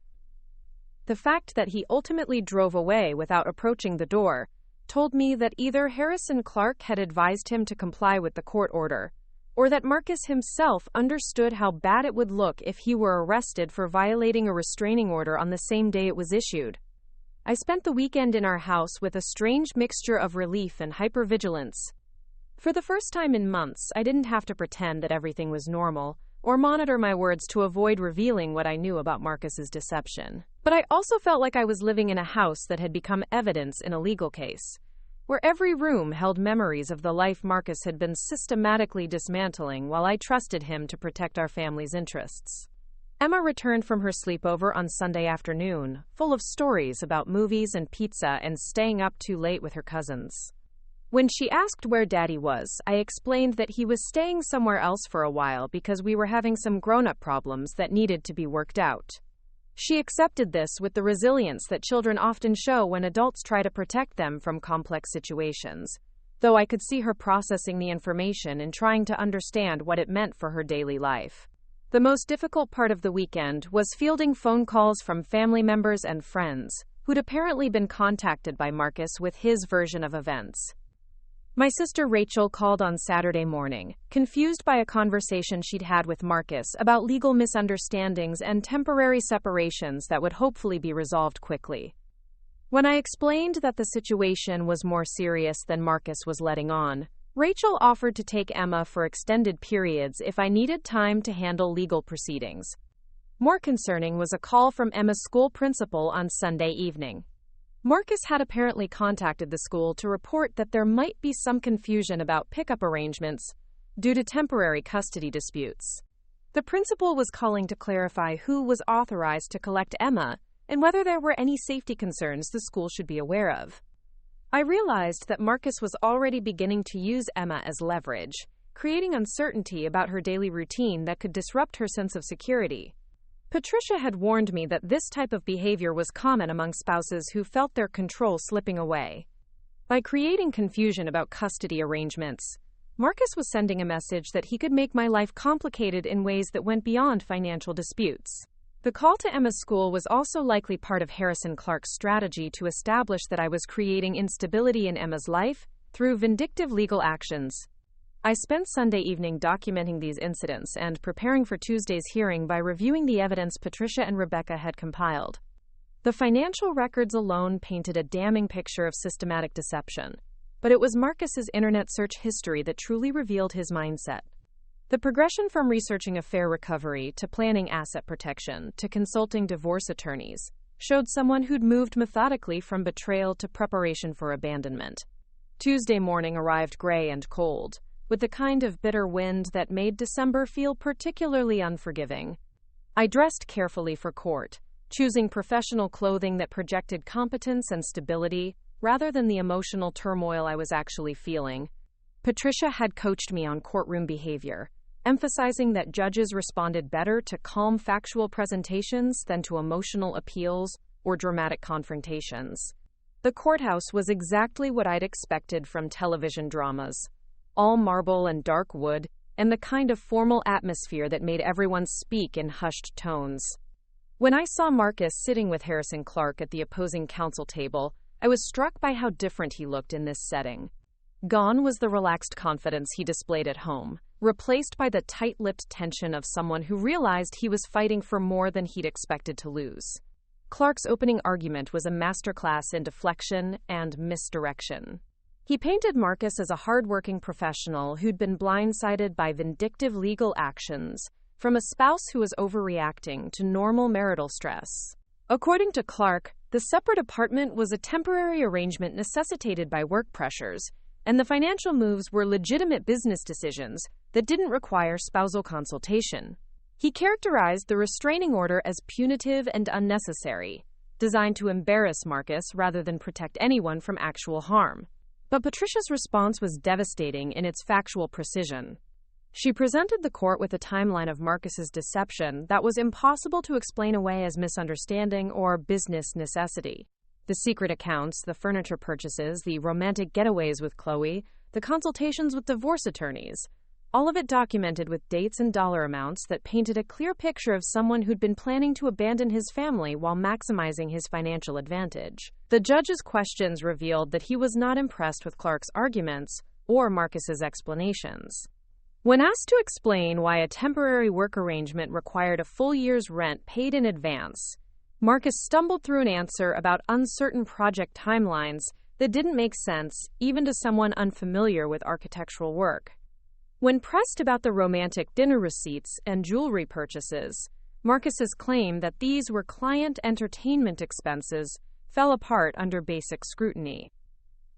The fact that he ultimately drove away without approaching the door told me that either Harrison Clark had advised him to comply with the court order, or that Marcus himself understood how bad it would look if he were arrested for violating a restraining order on the same day it was issued. I spent the weekend in our house with a strange mixture of relief and hypervigilance. For the first time in months, I didn't have to pretend that everything was normal, or monitor my words to avoid revealing what I knew about Marcus's deception. But I also felt like I was living in a house that had become evidence in a legal case, where every room held memories of the life Marcus had been systematically dismantling while I trusted him to protect our family's interests. Emma returned from her sleepover on Sunday afternoon, full of stories about movies and pizza and staying up too late with her cousins. When she asked where Daddy was, I explained that he was staying somewhere else for a while because we were having some grown-up problems that needed to be worked out. She accepted this with the resilience that children often show when adults try to protect them from complex situations, though I could see her processing the information and trying to understand what it meant for her daily life. The most difficult part of the weekend was fielding phone calls from family members and friends who'd apparently been contacted by Marcus with his version of events. My sister Rachel called on Saturday morning, confused by a conversation she'd had with Marcus about legal misunderstandings and temporary separations that would hopefully be resolved quickly. When I explained that the situation was more serious than Marcus was letting on, Rachel offered to take Emma for extended periods if I needed time to handle legal proceedings. More concerning was a call from Emma's school principal on Sunday evening. Marcus had apparently contacted the school to report that there might be some confusion about pickup arrangements due to temporary custody disputes. The principal was calling to clarify who was authorized to collect Emma and whether there were any safety concerns the school should be aware of. I realized that Marcus was already beginning to use Emma as leverage, creating uncertainty about her daily routine that could disrupt her sense of security. Patricia had warned me that this type of behavior was common among spouses who felt their control slipping away. By creating confusion about custody arrangements, Marcus was sending a message that he could make my life complicated in ways that went beyond financial disputes. The call to Emma's school was also likely part of Harrison Clark's strategy to establish that I was creating instability in Emma's life through vindictive legal actions. I spent Sunday evening documenting these incidents and preparing for Tuesday's hearing by reviewing the evidence Patricia and Rebecca had compiled. The financial records alone painted a damning picture of systematic deception, but it was Marcus's internet search history that truly revealed his mindset. The progression from researching affair recovery to planning asset protection to consulting divorce attorneys showed someone who'd moved methodically from betrayal to preparation for abandonment. Tuesday morning arrived gray and cold, with the kind of bitter wind that made December feel particularly unforgiving. I dressed carefully for court, choosing professional clothing that projected competence and stability rather than the emotional turmoil I was actually feeling. Patricia had coached me on courtroom behavior, emphasizing that judges responded better to calm factual presentations than to emotional appeals or dramatic confrontations. The courthouse was exactly what I'd expected from television dramas. All marble and dark wood, and the kind of formal atmosphere that made everyone speak in hushed tones. When I saw Marcus sitting with Harrison Clark at the opposing counsel table, I was struck by how different he looked in this setting. Gone was the relaxed confidence he displayed at home, replaced by the tight-lipped tension of someone who realized he was fighting for more than he'd expected to lose. Clark's opening argument was a masterclass in deflection and misdirection. He painted Marcus as a hard-working professional who'd been blindsided by vindictive legal actions, from a spouse who was overreacting to normal marital stress. According to Clark, the separate apartment was a temporary arrangement necessitated by work pressures, and the financial moves were legitimate business decisions that didn't require spousal consultation. He characterized the restraining order as punitive and unnecessary, designed to embarrass Marcus rather than protect anyone from actual harm. But Patricia's response was devastating in its factual precision. She presented the court with a timeline of Marcus's deception that was impossible to explain away as misunderstanding or business necessity. The secret accounts, the furniture purchases, the romantic getaways with Chloe, the consultations with divorce attorneys, all of it documented with dates and dollar amounts that painted a clear picture of someone who'd been planning to abandon his family while maximizing his financial advantage. The judge's questions revealed that he was not impressed with Clark's arguments or Marcus's explanations. When asked to explain why a temporary work arrangement required a full year's rent paid in advance, Marcus stumbled through an answer about uncertain project timelines that didn't make sense even to someone unfamiliar with architectural work. When pressed about the romantic dinner receipts and jewelry purchases, Marcus's claim that these were client entertainment expenses fell apart under basic scrutiny.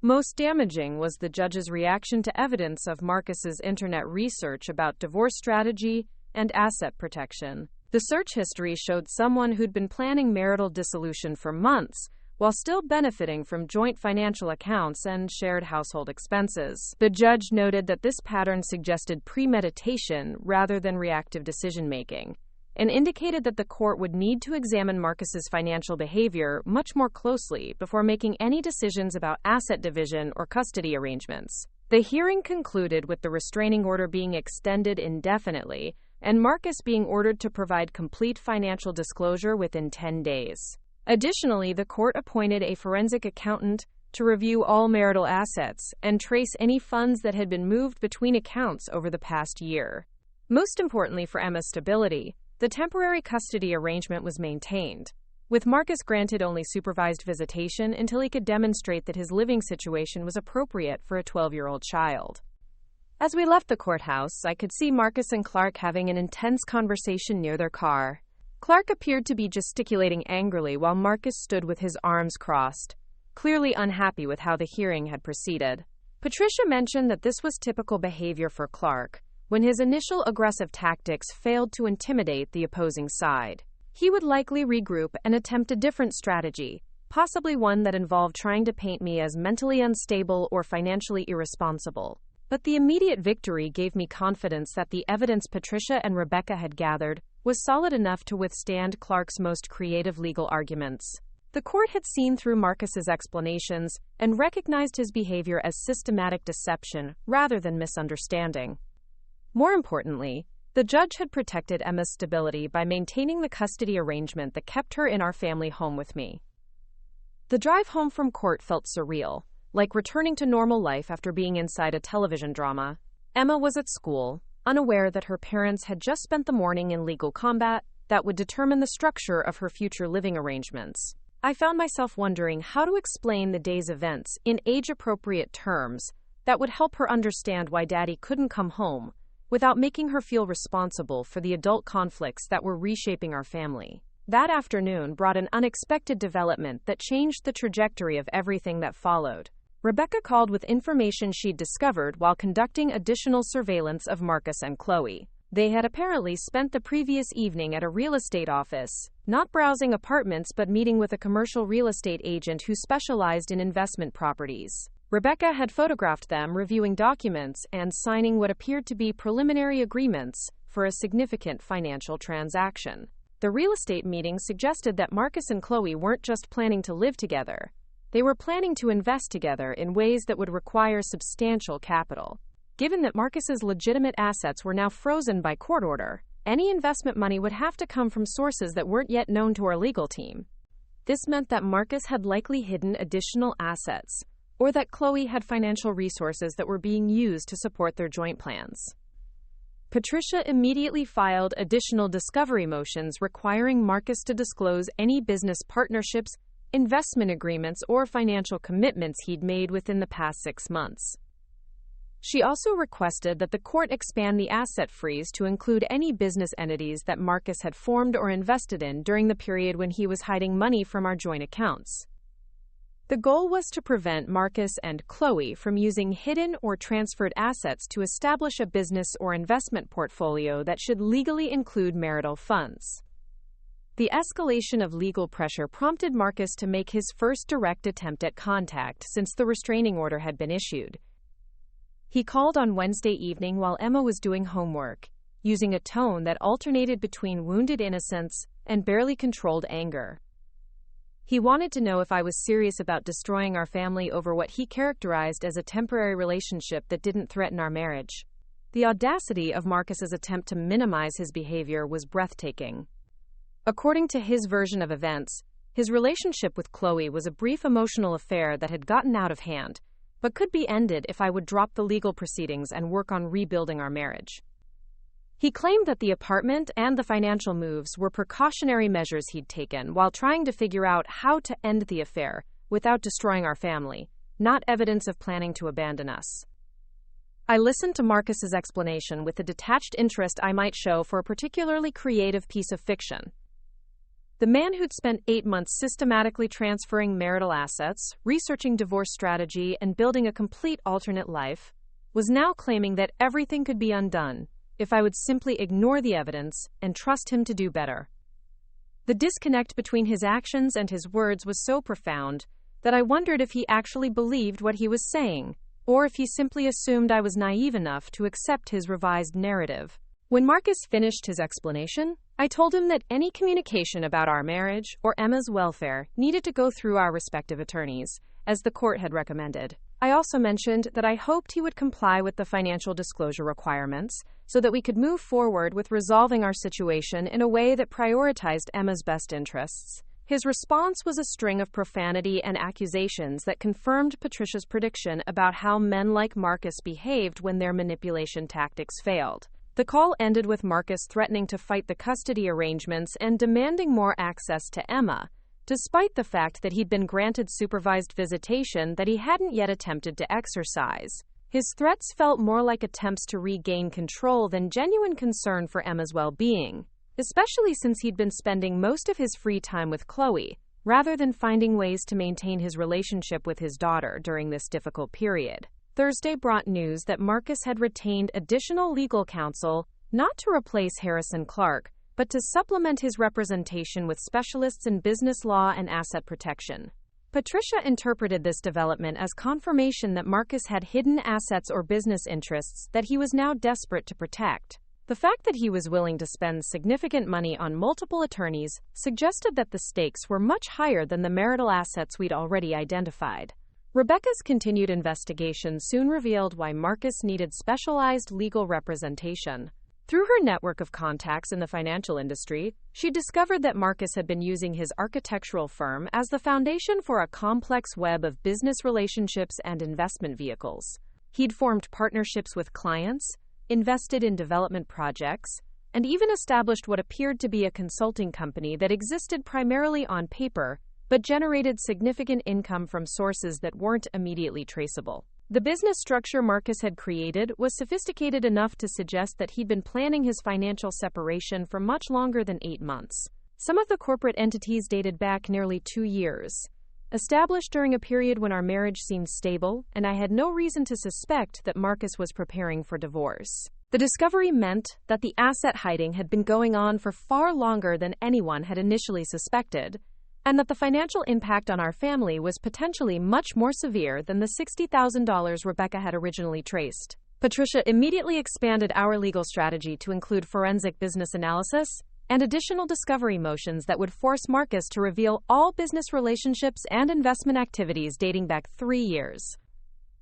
Most damaging was the judge's reaction to evidence of Marcus's internet research about divorce strategy and asset protection. The search history showed someone who'd been planning marital dissolution for months, while still benefiting from joint financial accounts and shared household expenses. The judge noted that this pattern suggested premeditation rather than reactive decision-making, and indicated that the court would need to examine Marcus's financial behavior much more closely before making any decisions about asset division or custody arrangements. The hearing concluded with the restraining order being extended indefinitely and Marcus being ordered to provide complete financial disclosure within 10 days. Additionally, the court appointed a forensic accountant to review all marital assets and trace any funds that had been moved between accounts over the past year. Most importantly for Emma's stability, the temporary custody arrangement was maintained, with Marcus granted only supervised visitation until he could demonstrate that his living situation was appropriate for a 12-year-old child. As we left the courthouse, I could see Marcus and Clark having an intense conversation near their car. Clark appeared to be gesticulating angrily while Marcus stood with his arms crossed, clearly unhappy with how the hearing had proceeded. Patricia mentioned that this was typical behavior for Clark when his initial aggressive tactics failed to intimidate the opposing side. He would likely regroup and attempt a different strategy, possibly one that involved trying to paint me as mentally unstable or financially irresponsible. But the immediate victory gave me confidence that the evidence Patricia and Rebecca had gathered was solid enough to withstand Clark's most creative legal arguments. The court had seen through Marcus's explanations and recognized his behavior as systematic deception rather than misunderstanding. More importantly, the judge had protected Emma's stability by maintaining the custody arrangement that kept her in our family home with me. The drive home from court felt surreal, like returning to normal life after being inside a television drama. Emma was at school, unaware that her parents had just spent the morning in legal combat that would determine the structure of her future living arrangements. I found myself wondering how to explain the day's events in age-appropriate terms that would help her understand why Daddy couldn't come home, without making her feel responsible for the adult conflicts that were reshaping our family. That afternoon brought an unexpected development that changed the trajectory of everything that followed. Rebecca called with information she'd discovered while conducting additional surveillance of Marcus and Chloe. They had apparently spent the previous evening at a real estate office, not browsing apartments but meeting with a commercial real estate agent who specialized in investment properties. Rebecca had photographed them reviewing documents and signing what appeared to be preliminary agreements for a significant financial transaction. The real estate meeting suggested that Marcus and Chloe weren't just planning to live together. They were planning to invest together in ways that would require substantial capital. Given that Marcus's legitimate assets were now frozen by court order, any investment money would have to come from sources that weren't yet known to our legal team. This meant that Marcus had likely hidden additional assets, or that Chloe had financial resources that were being used to support their joint plans. Patricia immediately filed additional discovery motions requiring Marcus to disclose any business partnerships, investment agreements, or financial commitments he'd made within the past 6 months. She also requested that the court expand the asset freeze to include any business entities that Marcus had formed or invested in during the period when he was hiding money from our joint accounts. The goal was to prevent Marcus and Chloe from using hidden or transferred assets to establish a business or investment portfolio that should legally include marital funds. The escalation of legal pressure prompted Marcus to make his first direct attempt at contact since the restraining order had been issued. He called on Wednesday evening while Emma was doing homework, using a tone that alternated between wounded innocence and barely controlled anger. He wanted to know if I was serious about destroying our family over what he characterized as a temporary relationship that didn't threaten our marriage. The audacity of Marcus's attempt to minimize his behavior was breathtaking. According to his version of events, his relationship with Chloe was a brief emotional affair that had gotten out of hand, but could be ended if I would drop the legal proceedings and work on rebuilding our marriage. He claimed that the apartment and the financial moves were precautionary measures he'd taken while trying to figure out how to end the affair without destroying our family, not evidence of planning to abandon us. I listened to Marcus's explanation with the detached interest I might show for a particularly creative piece of fiction. The man who'd spent 8 months systematically transferring marital assets, researching divorce strategy, and building a complete alternate life, was now claiming that everything could be undone if I would simply ignore the evidence and trust him to do better. The disconnect between his actions and his words was so profound that I wondered if he actually believed what he was saying, or if he simply assumed I was naive enough to accept his revised narrative. When Marcus finished his explanation, I told him that any communication about our marriage or Emma's welfare needed to go through our respective attorneys, as the court had recommended. I also mentioned that I hoped he would comply with the financial disclosure requirements so that we could move forward with resolving our situation in a way that prioritized Emma's best interests. His response was a string of profanity and accusations that confirmed Patricia's prediction about how men like Marcus behaved when their manipulation tactics failed. The call ended with Marcus threatening to fight the custody arrangements and demanding more access to Emma, despite the fact that he'd been granted supervised visitation that he hadn't yet attempted to exercise. His threats felt more like attempts to regain control than genuine concern for Emma's well-being, especially since he'd been spending most of his free time with Chloe, rather than finding ways to maintain his relationship with his daughter during this difficult period. Thursday brought news that Marcus had retained additional legal counsel, not to replace Harrison Clark, but to supplement his representation with specialists in business law and asset protection. Patricia interpreted this development as confirmation that Marcus had hidden assets or business interests that he was now desperate to protect. The fact that he was willing to spend significant money on multiple attorneys suggested that the stakes were much higher than the marital assets we'd already identified. Rebecca's continued investigation soon revealed why Marcus needed specialized legal representation. Through her network of contacts in the financial industry, she discovered that Marcus had been using his architectural firm as the foundation for a complex web of business relationships and investment vehicles. He'd formed partnerships with clients, invested in development projects, and even established what appeared to be a consulting company that existed primarily on paper, but generated significant income from sources that weren't immediately traceable. The business structure Marcus had created was sophisticated enough to suggest that he'd been planning his financial separation for much longer than 8 months. Some of the corporate entities dated back nearly 2 years, established during a period when our marriage seemed stable, and I had no reason to suspect that Marcus was preparing for divorce. The discovery meant that the asset hiding had been going on for far longer than anyone had initially suspected, and that the financial impact on our family was potentially much more severe than the $60,000 Rebecca had originally traced. Patricia immediately expanded our legal strategy to include forensic business analysis and additional discovery motions that would force Marcus to reveal all business relationships and investment activities dating back 3 years.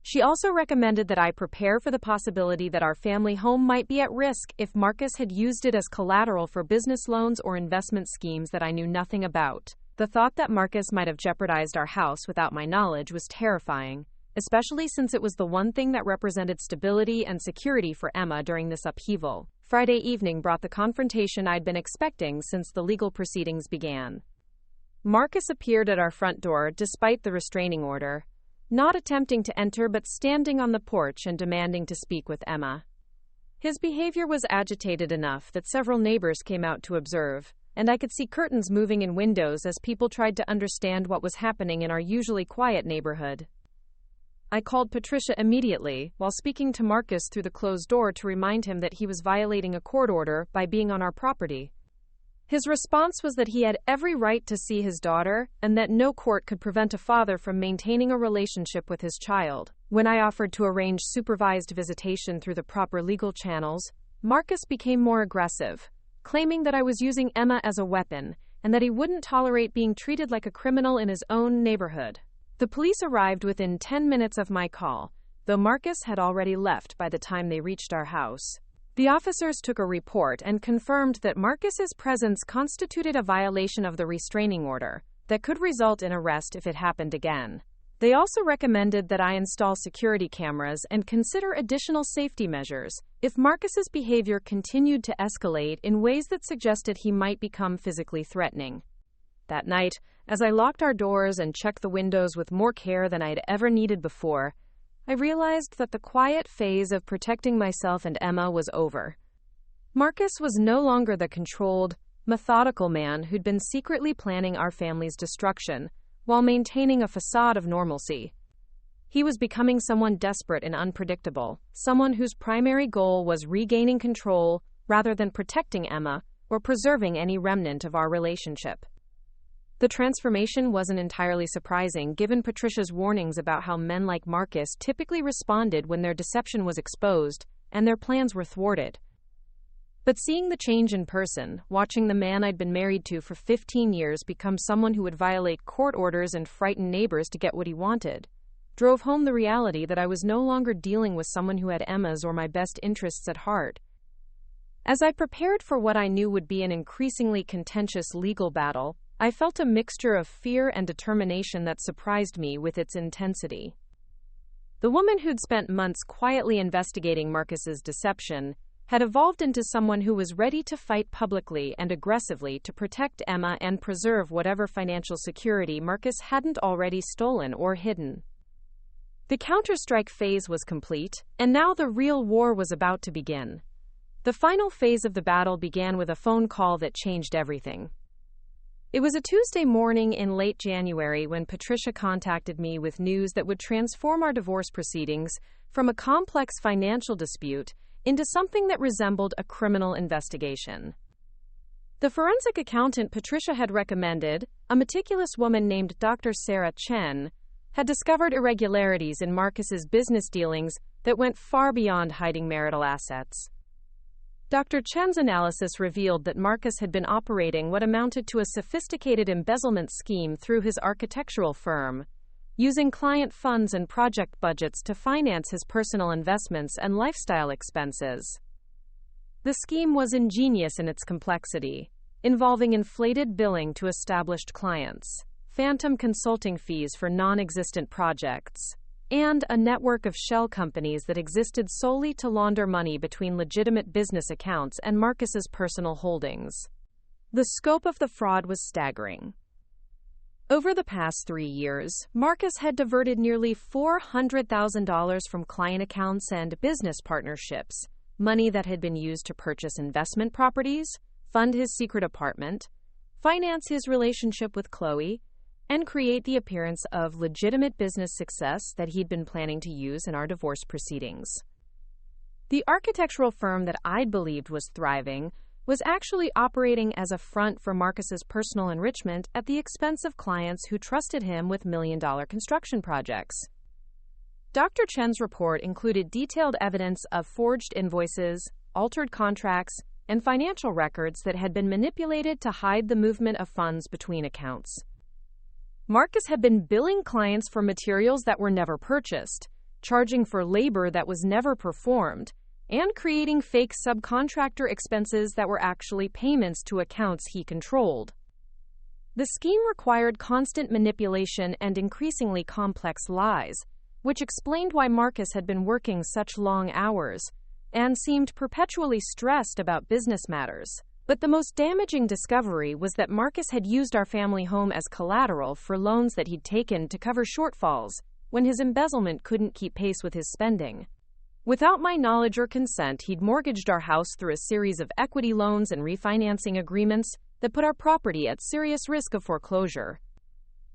She also recommended that I prepare for the possibility that our family home might be at risk if Marcus had used it as collateral for business loans or investment schemes that I knew nothing about. The thought that Marcus might have jeopardized our house without my knowledge was terrifying, especially since it was the one thing that represented stability and security for Emma during this upheaval. Friday evening brought the confrontation I'd been expecting since the legal proceedings began. Marcus appeared at our front door despite the restraining order, not attempting to enter but standing on the porch and demanding to speak with Emma. His behavior was agitated enough that several neighbors came out to observe, and I could see curtains moving in windows as people tried to understand what was happening in our usually quiet neighborhood. I called Patricia immediately, while speaking to Marcus through the closed door to remind him that he was violating a court order by being on our property. His response was that he had every right to see his daughter, and that no court could prevent a father from maintaining a relationship with his child. When I offered to arrange supervised visitation through the proper legal channels, Marcus became more aggressive, claiming that I was using Emma as a weapon, and that he wouldn't tolerate being treated like a criminal in his own neighborhood. The police arrived within 10 minutes of my call, though Marcus had already left by the time they reached our house. The officers took a report and confirmed that Marcus's presence constituted a violation of the restraining order that could result in arrest if it happened again. They also recommended that I install security cameras and consider additional safety measures if Marcus's behavior continued to escalate in ways that suggested he might become physically threatening. That night, as I locked our doors and checked the windows with more care than I'd ever needed before, I realized that the quiet phase of protecting myself and Emma was over. Marcus was no longer the controlled, methodical man who'd been secretly planning our family's destruction while maintaining a facade of normalcy. He was becoming someone desperate and unpredictable, someone whose primary goal was regaining control rather than protecting Emma or preserving any remnant of our relationship. The transformation wasn't entirely surprising given Patricia's warnings about how men like Marcus typically responded when their deception was exposed and their plans were thwarted. But seeing the change in person, watching the man I'd been married to for 15 years become someone who would violate court orders and frighten neighbors to get what he wanted, drove home the reality that I was no longer dealing with someone who had Emma's or my best interests at heart. As I prepared for what I knew would be an increasingly contentious legal battle, I felt a mixture of fear and determination that surprised me with its intensity. The woman who'd spent months quietly investigating Marcus's deception had evolved into someone who was ready to fight publicly and aggressively to protect Emma and preserve whatever financial security Marcus hadn't already stolen or hidden. The counterstrike phase was complete, and now the real war was about to begin. The final phase of the battle began with a phone call that changed everything. It was a Tuesday morning in late January when Patricia contacted me with news that would transform our divorce proceedings from a complex financial dispute into something that resembled a criminal investigation. The forensic accountant Patricia had recommended, a meticulous woman named Dr. Sarah Chen, had discovered irregularities in Marcus's business dealings that went far beyond hiding marital assets. Dr. Chen's analysis revealed that Marcus had been operating what amounted to a sophisticated embezzlement scheme through his architectural firm, using client funds and project budgets to finance his personal investments and lifestyle expenses. The scheme was ingenious in its complexity, involving inflated billing to established clients, phantom consulting fees for non-existent projects, and a network of shell companies that existed solely to launder money between legitimate business accounts and Marcus's personal holdings. The scope of the fraud was staggering. Over the past 3 years, Marcus had diverted nearly $400,000 from client accounts and business partnerships, money that had been used to purchase investment properties, fund his secret apartment, finance his relationship with Chloe, and create the appearance of legitimate business success that he'd been planning to use in our divorce proceedings. The architectural firm that I'd believed was thriving was actually operating as a front for Marcus's personal enrichment at the expense of clients who trusted him with million-dollar construction projects. Dr. Chen's report included detailed evidence of forged invoices, altered contracts, and financial records that had been manipulated to hide the movement of funds between accounts. Marcus had been billing clients for materials that were never purchased, charging for labor that was never performed, and creating fake subcontractor expenses that were actually payments to accounts he controlled. The scheme required constant manipulation and increasingly complex lies, which explained why Marcus had been working such long hours and seemed perpetually stressed about business matters. But the most damaging discovery was that Marcus had used our family home as collateral for loans that he'd taken to cover shortfalls when his embezzlement couldn't keep pace with his spending. Without my knowledge or consent, he'd mortgaged our house through a series of equity loans and refinancing agreements that put our property at serious risk of foreclosure.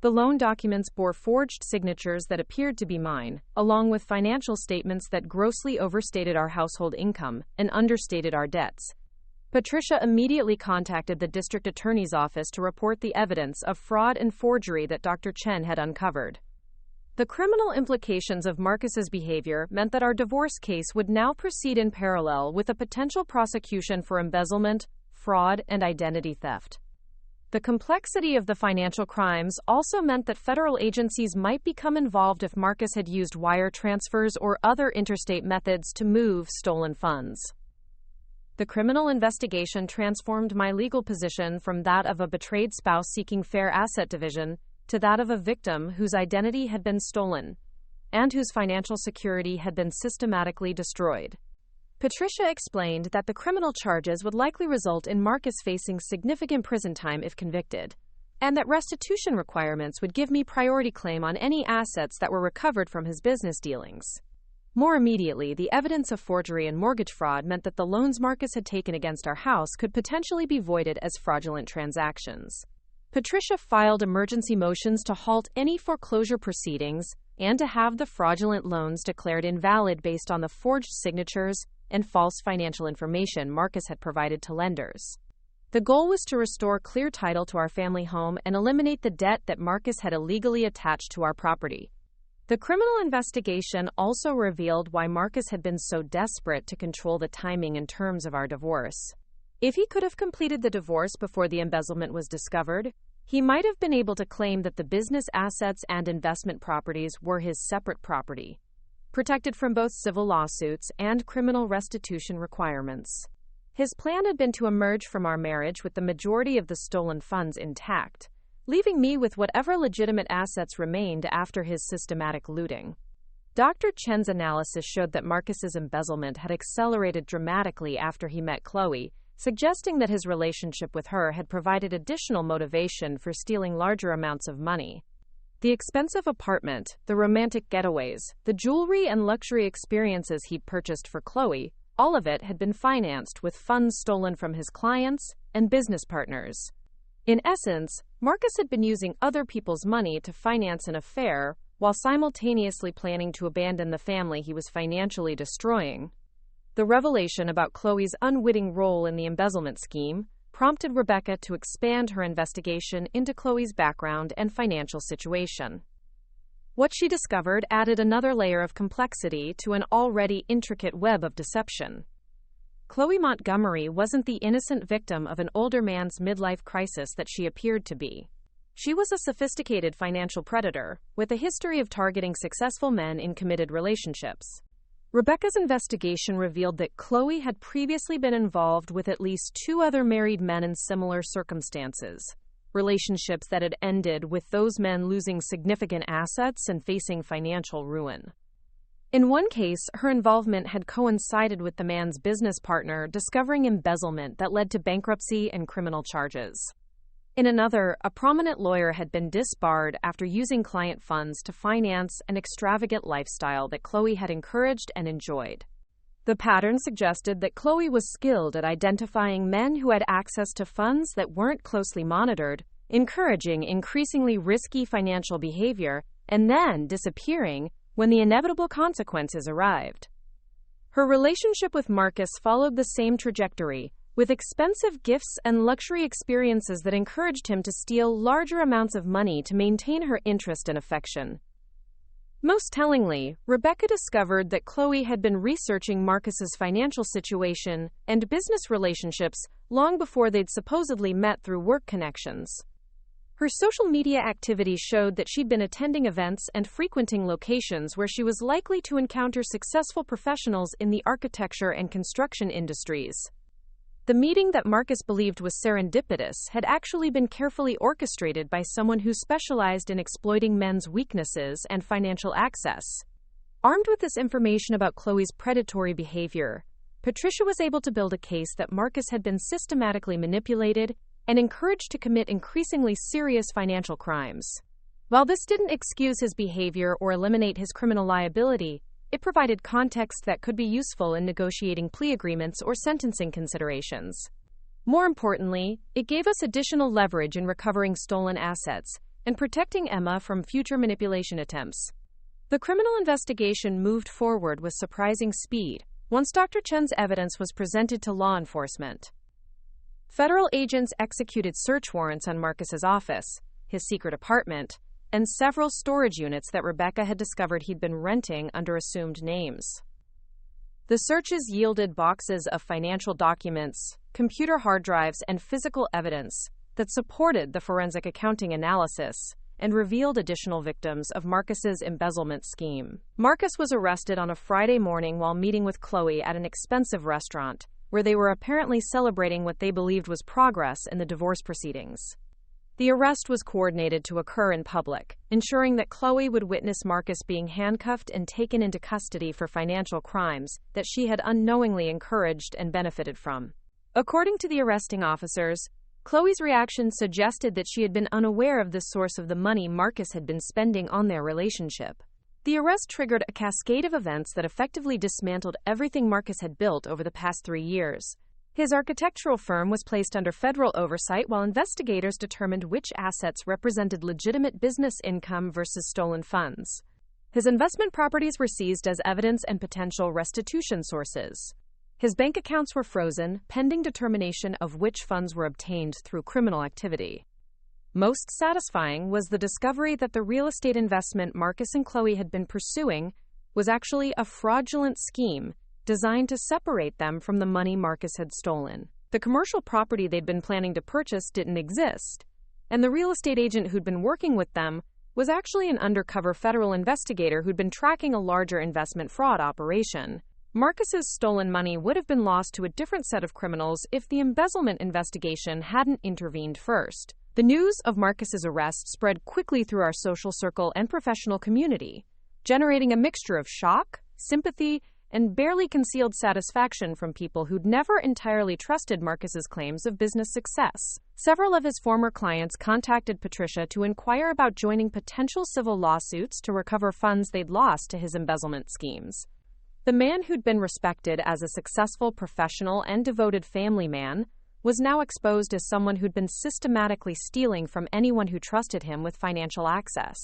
The loan documents bore forged signatures that appeared to be mine, along with financial statements that grossly overstated our household income and understated our debts. Patricia immediately contacted the district attorney's office to report the evidence of fraud and forgery that Dr. Chen had uncovered. The criminal implications of Marcus's behavior meant that our divorce case would now proceed in parallel with a potential prosecution for embezzlement, fraud, and identity theft. The complexity of the financial crimes also meant that federal agencies might become involved if Marcus had used wire transfers or other interstate methods to move stolen funds. The criminal investigation transformed my legal position from that of a betrayed spouse seeking fair asset division to that of a victim whose identity had been stolen and whose financial security had been systematically destroyed. Patricia explained that the criminal charges would likely result in Marcus facing significant prison time if convicted, and that restitution requirements would give me priority claim on any assets that were recovered from his business dealings. More immediately, the evidence of forgery and mortgage fraud meant that the loans Marcus had taken against our house could potentially be voided as fraudulent transactions. Patricia filed emergency motions to halt any foreclosure proceedings and to have the fraudulent loans declared invalid based on the forged signatures and false financial information Marcus had provided to lenders. The goal was to restore clear title to our family home and eliminate the debt that Marcus had illegally attached to our property. The criminal investigation also revealed why Marcus had been so desperate to control the timing and terms of our divorce. If he could have completed the divorce before the embezzlement was discovered, he might have been able to claim that the business assets and investment properties were his separate property, protected from both civil lawsuits and criminal restitution requirements. His plan had been to emerge from our marriage with the majority of the stolen funds intact, leaving me with whatever legitimate assets remained after his systematic looting. Dr. Chen's analysis showed that Marcus's embezzlement had accelerated dramatically after he met Chloe, suggesting that his relationship with her had provided additional motivation for stealing larger amounts of money. The expensive apartment, the romantic getaways, the jewelry and luxury experiences he'd purchased for Chloe, all of it had been financed with funds stolen from his clients and business partners. In essence, Marcus had been using other people's money to finance an affair while simultaneously planning to abandon the family he was financially destroying. The revelation about Chloe's unwitting role in the embezzlement scheme prompted Rebecca to expand her investigation into Chloe's background and financial situation. What she discovered added another layer of complexity to an already intricate web of deception. Chloe Montgomery wasn't the innocent victim of an older man's midlife crisis that she appeared to be. She was a sophisticated financial predator with a history of targeting successful men in committed relationships. Rebecca's investigation revealed that Chloe had previously been involved with at least 2 other married men in similar circumstances, relationships that had ended with those men losing significant assets and facing financial ruin. In one case, her involvement had coincided with the man's business partner discovering embezzlement that led to bankruptcy and criminal charges. In another, a prominent lawyer had been disbarred after using client funds to finance an extravagant lifestyle that Chloe had encouraged and enjoyed. The pattern suggested that Chloe was skilled at identifying men who had access to funds that weren't closely monitored, encouraging increasingly risky financial behavior, and then disappearing when the inevitable consequences arrived. Her relationship with Marcus followed the same trajectory, with expensive gifts and luxury experiences that encouraged him to steal larger amounts of money to maintain her interest and affection. Most tellingly, Rebecca discovered that Chloe had been researching Marcus's financial situation and business relationships long before they'd supposedly met through work connections. Her social media activity showed that she'd been attending events and frequenting locations where she was likely to encounter successful professionals in the architecture and construction industries. The meeting that Marcus believed was serendipitous had actually been carefully orchestrated by someone who specialized in exploiting men's weaknesses and financial access. Armed with this information about Chloe's predatory behavior, Patricia was able to build a case that Marcus had been systematically manipulated and encouraged to commit increasingly serious financial crimes. While this didn't excuse his behavior or eliminate his criminal liability, it provided context that could be useful in negotiating plea agreements or sentencing considerations. More importantly, it gave us additional leverage in recovering stolen assets and protecting Emma from future manipulation attempts. The criminal investigation moved forward with surprising speed once Dr. Chen's evidence was presented to law enforcement. Federal agents executed search warrants on Marcus's office, his secret apartment, and several storage units that Rebecca had discovered he'd been renting under assumed names. The searches yielded boxes of financial documents, computer hard drives, and physical evidence that supported the forensic accounting analysis and revealed additional victims of Marcus's embezzlement scheme. Marcus was arrested on a Friday morning while meeting with Chloe at an expensive restaurant, where they were apparently celebrating what they believed was progress in the divorce proceedings. The arrest was coordinated to occur in public, ensuring that Chloe would witness Marcus being handcuffed and taken into custody for financial crimes that she had unknowingly encouraged and benefited from. According to the arresting officers, Chloe's reaction suggested that she had been unaware of the source of the money Marcus had been spending on their relationship. The arrest triggered a cascade of events that effectively dismantled everything Marcus had built over the past 3 years. His architectural firm was placed under federal oversight while investigators determined which assets represented legitimate business income versus stolen funds. His investment properties were seized as evidence and potential restitution sources. His bank accounts were frozen, pending determination of which funds were obtained through criminal activity. Most satisfying was the discovery that the real estate investment Marcus and Chloe had been pursuing was actually a fraudulent scheme designed to separate them from the money Marcus had stolen. The commercial property they'd been planning to purchase didn't exist, and the real estate agent who'd been working with them was actually an undercover federal investigator who'd been tracking a larger investment fraud operation. Marcus's stolen money would have been lost to a different set of criminals if the embezzlement investigation hadn't intervened first. The news of Marcus's arrest spread quickly through our social circle and professional community, generating a mixture of shock, sympathy, and barely concealed satisfaction from people who'd never entirely trusted Marcus's claims of business success. Several of his former clients contacted Patricia to inquire about joining potential civil lawsuits to recover funds they'd lost to his embezzlement schemes. The man who'd been respected as a successful professional and devoted family man was now exposed as someone who'd been systematically stealing from anyone who trusted him with financial access.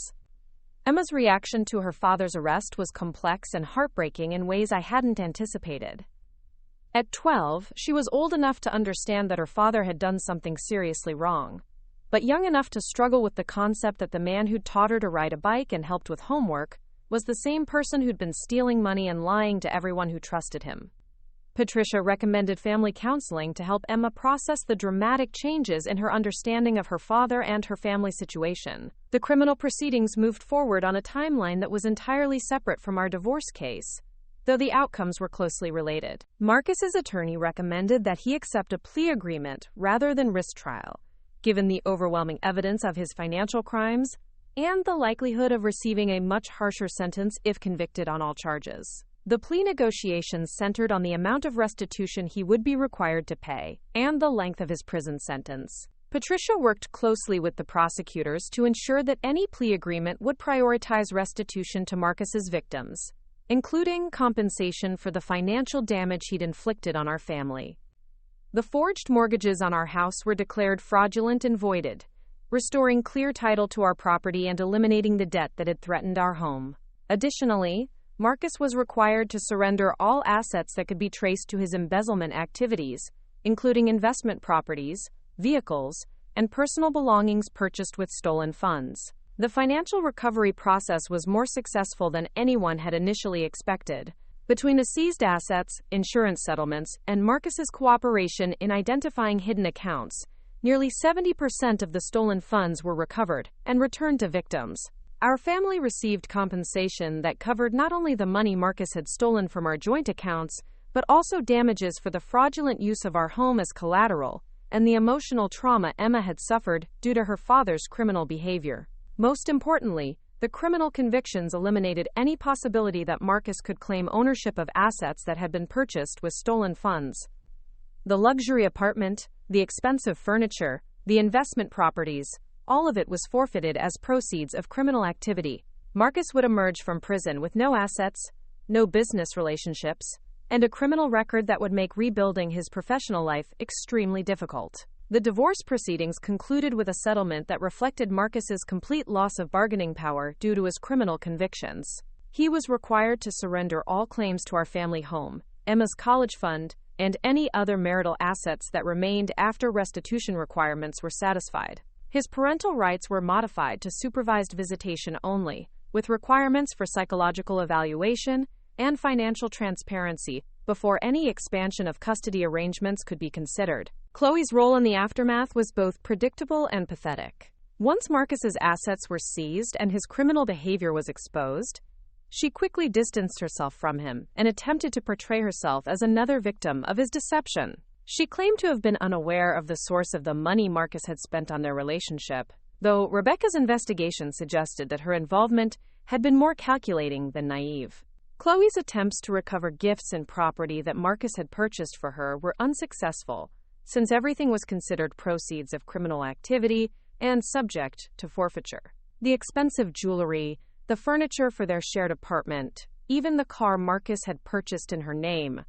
Emma's reaction to her father's arrest was complex and heartbreaking in ways I hadn't anticipated. At 12, she was old enough to understand that her father had done something seriously wrong, but young enough to struggle with the concept that the man who'd taught her to ride a bike and helped with homework was the same person who'd been stealing money and lying to everyone who trusted him. Patricia recommended family counseling to help Emma process the dramatic changes in her understanding of her father and her family situation. The criminal proceedings moved forward on a timeline that was entirely separate from our divorce case, though the outcomes were closely related. Marcus's attorney recommended that he accept a plea agreement rather than risk trial, given the overwhelming evidence of his financial crimes and the likelihood of receiving a much harsher sentence if convicted on all charges. The plea negotiations centered on the amount of restitution he would be required to pay and the length of his prison sentence. Patricia worked closely with the prosecutors to ensure that any plea agreement would prioritize restitution to Marcus's victims, including compensation for the financial damage he'd inflicted on our family. The forged mortgages on our house were declared fraudulent and voided, restoring clear title to our property and eliminating the debt that had threatened our home. Additionally, Marcus was required to surrender all assets that could be traced to his embezzlement activities, including investment properties, vehicles, and personal belongings purchased with stolen funds. The financial recovery process was more successful than anyone had initially expected. Between the seized assets, insurance settlements, and Marcus's cooperation in identifying hidden accounts, nearly 70% of the stolen funds were recovered and returned to victims. Our family received compensation that covered not only the money Marcus had stolen from our joint accounts, but also damages for the fraudulent use of our home as collateral and the emotional trauma Emma had suffered due to her father's criminal behavior. Most importantly, the criminal convictions eliminated any possibility that Marcus could claim ownership of assets that had been purchased with stolen funds. The luxury apartment, the expensive furniture, the investment properties, all of it was forfeited as proceeds of criminal activity. Marcus would emerge from prison with no assets, no business relationships, and a criminal record that would make rebuilding his professional life extremely difficult. The divorce proceedings concluded with a settlement that reflected Marcus's complete loss of bargaining power due to his criminal convictions. He was required to surrender all claims to our family home, Emma's college fund, and any other marital assets that remained after restitution requirements were satisfied. His parental rights were modified to supervised visitation only, with requirements for psychological evaluation and financial transparency before any expansion of custody arrangements could be considered. Chloe's role in the aftermath was both predictable and pathetic. Once Marcus's assets were seized and his criminal behavior was exposed, she quickly distanced herself from him and attempted to portray herself as another victim of his deception. She claimed to have been unaware of the source of the money Marcus had spent on their relationship, though Rebecca's investigation suggested that her involvement had been more calculating than naive. Chloe's attempts to recover gifts and property that Marcus had purchased for her were unsuccessful, since everything was considered proceeds of criminal activity and subject to forfeiture. The expensive jewelry, the furniture for their shared apartment, even the car Marcus had purchased in her name,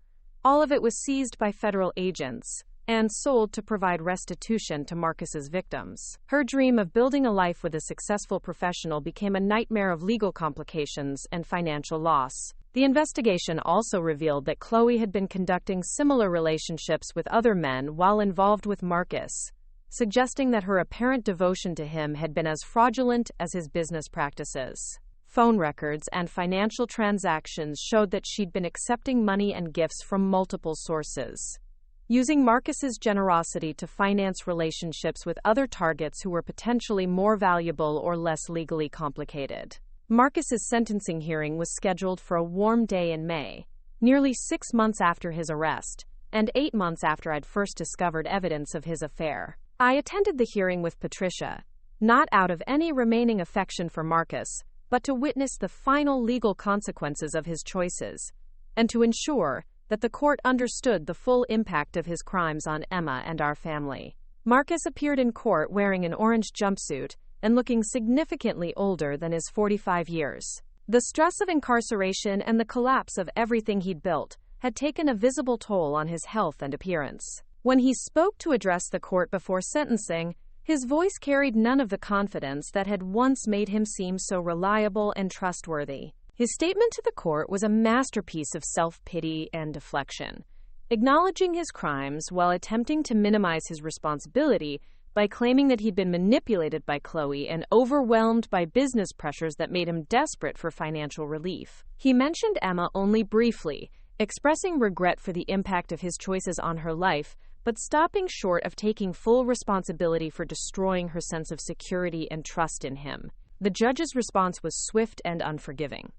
all of it was seized by federal agents and sold to provide restitution to Marcus's victims. Her dream of building a life with a successful professional became a nightmare of legal complications and financial loss. The investigation also revealed that Chloe had been conducting similar relationships with other men while involved with Marcus, suggesting that her apparent devotion to him had been as fraudulent as his business practices. Phone records and financial transactions showed that she'd been accepting money and gifts from multiple sources, using Marcus's generosity to finance relationships with other targets who were potentially more valuable or less legally complicated. Marcus's sentencing hearing was scheduled for a warm day in May, nearly 6 months after his arrest, and 8 months after I'd first discovered evidence of his affair. I attended the hearing with Patricia, not out of any remaining affection for Marcus, but to witness the final legal consequences of his choices, and to ensure that the court understood the full impact of his crimes on Emma and our family. Marcus appeared in court wearing an orange jumpsuit and looking significantly older than his 45 years. The stress of incarceration and the collapse of everything he'd built had taken a visible toll on his health and appearance. When he spoke to address the court before sentencing, his voice carried none of the confidence that had once made him seem so reliable and trustworthy. His statement to the court was a masterpiece of self-pity and deflection, acknowledging his crimes while attempting to minimize his responsibility by claiming that he'd been manipulated by Chloe and overwhelmed by business pressures that made him desperate for financial relief. He mentioned Emma only briefly, expressing regret for the impact of his choices on her life, but stopping short of taking full responsibility for destroying her sense of security and trust in him. The judge's response was swift and unforgiving.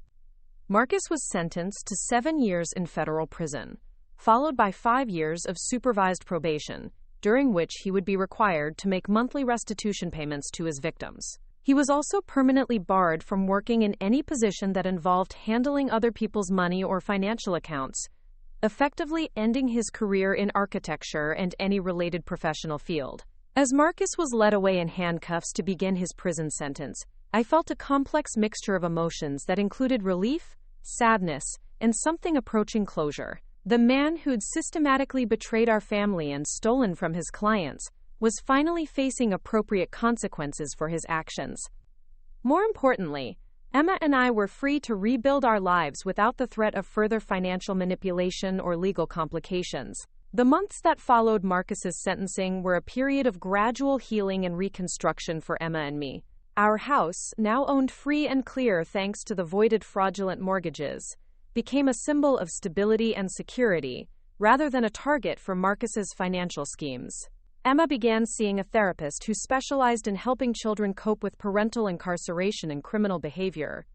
Marcus was sentenced to 7 years in federal prison, followed by 5 years of supervised probation, during which he would be required to make monthly restitution payments to his victims. He was also permanently barred from working in any position that involved handling other people's money or financial accounts, effectively ending his career in architecture and any related professional field. As Marcus was led away in handcuffs to begin his prison sentence, I felt a complex mixture of emotions that included relief, sadness, and something approaching closure. The man who'd systematically betrayed our family and stolen from his clients was finally facing appropriate consequences for his actions. More importantly, Emma and I were free to rebuild our lives without the threat of further financial manipulation or legal complications. The months that followed Marcus's sentencing were a period of gradual healing and reconstruction for Emma and me. Our house, now owned free and clear thanks to the voided fraudulent mortgages, became a symbol of stability and security, rather than a target for Marcus's financial schemes. Emma began seeing a therapist who specialized in helping children cope with parental incarceration and criminal behavior,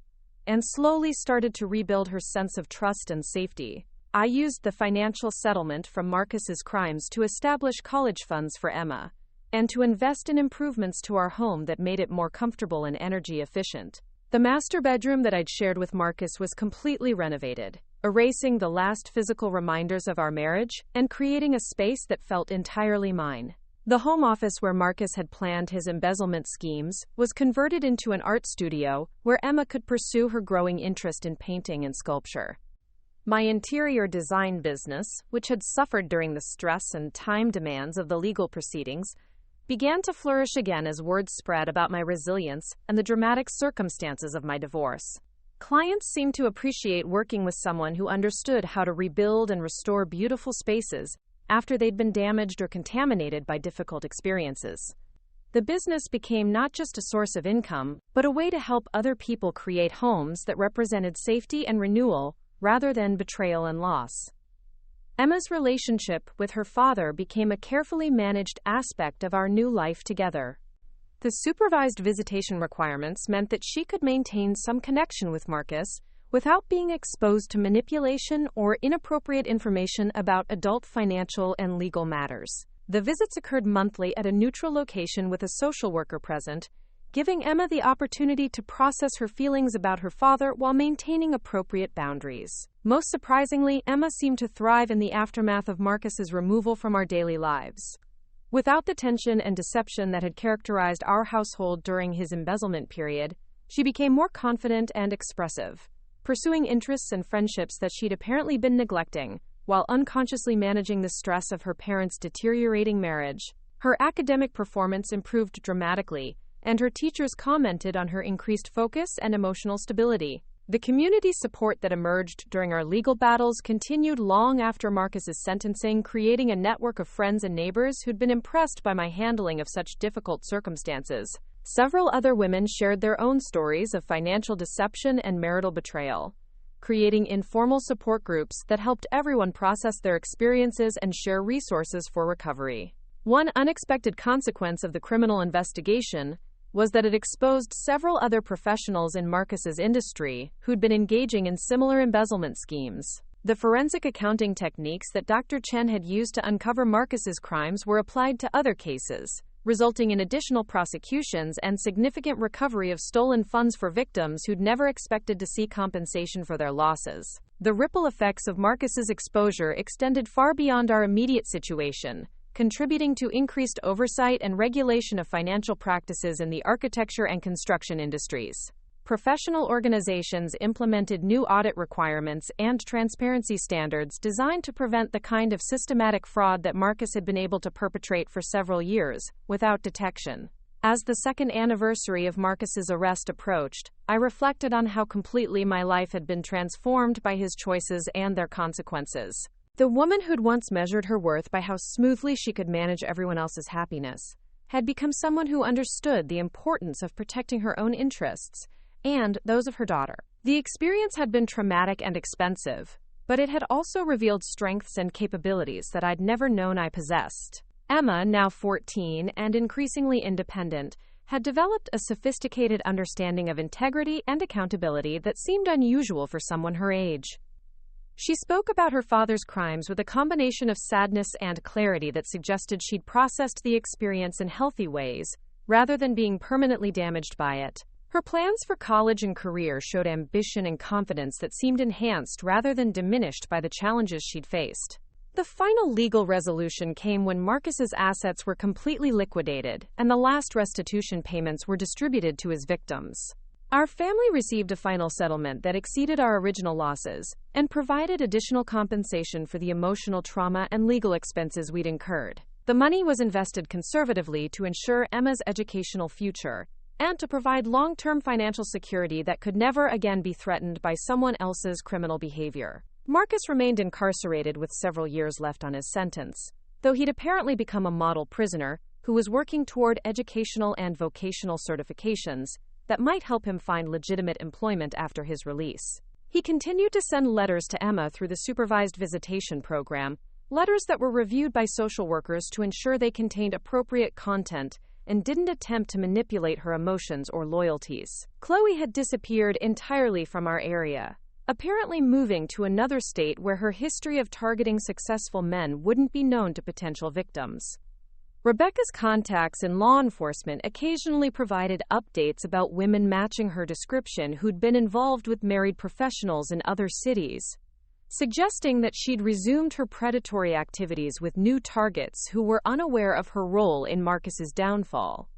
and slowly started to rebuild her sense of trust and safety. I used the financial settlement from Marcus's crimes to establish college funds for Emma, and to invest in improvements to our home that made it more comfortable and energy efficient. The master bedroom that I'd shared with Marcus was completely renovated, erasing the last physical reminders of our marriage and creating a space that felt entirely mine. The home office where Marcus had planned his embezzlement schemes was converted into an art studio where Emma could pursue her growing interest in painting and sculpture. My interior design business, which had suffered during the stress and time demands of the legal proceedings, began to flourish again as word spread about my resilience and the dramatic circumstances of my divorce. Clients seemed to appreciate working with someone who understood how to rebuild and restore beautiful spaces after they'd been damaged or contaminated by difficult experiences. The business became not just a source of income, but a way to help other people create homes that represented safety and renewal rather than betrayal and loss. Emma's relationship with her father became a carefully managed aspect of our new life together. The supervised visitation requirements meant that she could maintain some connection with Marcus without being exposed to manipulation or inappropriate information about adult financial and legal matters. The visits occurred monthly at a neutral location with a social worker present, giving Emma the opportunity to process her feelings about her father while maintaining appropriate boundaries. Most surprisingly, Emma seemed to thrive in the aftermath of Marcus's removal from our daily lives. Without the tension and deception that had characterized our household during his embezzlement period, she became more confident and expressive, pursuing interests and friendships that she'd apparently been neglecting, while unconsciously managing the stress of her parents' deteriorating marriage. Her academic performance improved dramatically, and her teachers commented on her increased focus and emotional stability. The community support that emerged during our legal battles continued long after Marcus's sentencing, creating a network of friends and neighbors who'd been impressed by my handling of such difficult circumstances. Several other women shared their own stories of financial deception and marital betrayal, creating informal support groups that helped everyone process their experiences and share resources for recovery. One unexpected consequence of the criminal investigation was that it exposed several other professionals in Marcus's industry who'd been engaging in similar embezzlement schemes. The forensic accounting techniques that Dr. Chen had used to uncover Marcus's crimes were applied to other cases, resulting in additional prosecutions and significant recovery of stolen funds for victims who'd never expected to see compensation for their losses. The ripple effects of Marcus's exposure extended far beyond our immediate situation, contributing to increased oversight and regulation of financial practices in the architecture and construction industries. Professional organizations implemented new audit requirements and transparency standards designed to prevent the kind of systematic fraud that Marcus had been able to perpetrate for several years, without detection. As the second anniversary of Marcus's arrest approached, I reflected on how completely my life had been transformed by his choices and their consequences. The woman who'd once measured her worth by how smoothly she could manage everyone else's happiness had become someone who understood the importance of protecting her own interests and those of her daughter. The experience had been traumatic and expensive, but it had also revealed strengths and capabilities that I'd never known I possessed. Emma, now 14 and increasingly independent, had developed a sophisticated understanding of integrity and accountability that seemed unusual for someone her age. She spoke about her father's crimes with a combination of sadness and clarity that suggested she'd processed the experience in healthy ways, rather than being permanently damaged by it. Her plans for college and career showed ambition and confidence that seemed enhanced rather than diminished by the challenges she'd faced. The final legal resolution came when Marcus's assets were completely liquidated, and the last restitution payments were distributed to his victims. Our family received a final settlement that exceeded our original losses and provided additional compensation for the emotional trauma and legal expenses we'd incurred. The money was invested conservatively to ensure Emma's educational future and to provide long-term financial security that could never again be threatened by someone else's criminal behavior. Marcus remained incarcerated with several years left on his sentence, though he'd apparently become a model prisoner who was working toward educational and vocational certifications that might help him find legitimate employment after his release. He continued to send letters to Emma through the supervised visitation program, letters that were reviewed by social workers to ensure they contained appropriate content and didn't attempt to manipulate her emotions or loyalties. Chloe had disappeared entirely from our area, apparently moving to another state where her history of targeting successful men wouldn't be known to potential victims. Rebecca's contacts in law enforcement occasionally provided updates about women matching her description who'd been involved with married professionals in other cities, suggesting that she'd resumed her predatory activities with new targets who were unaware of her role in Marcus's downfall.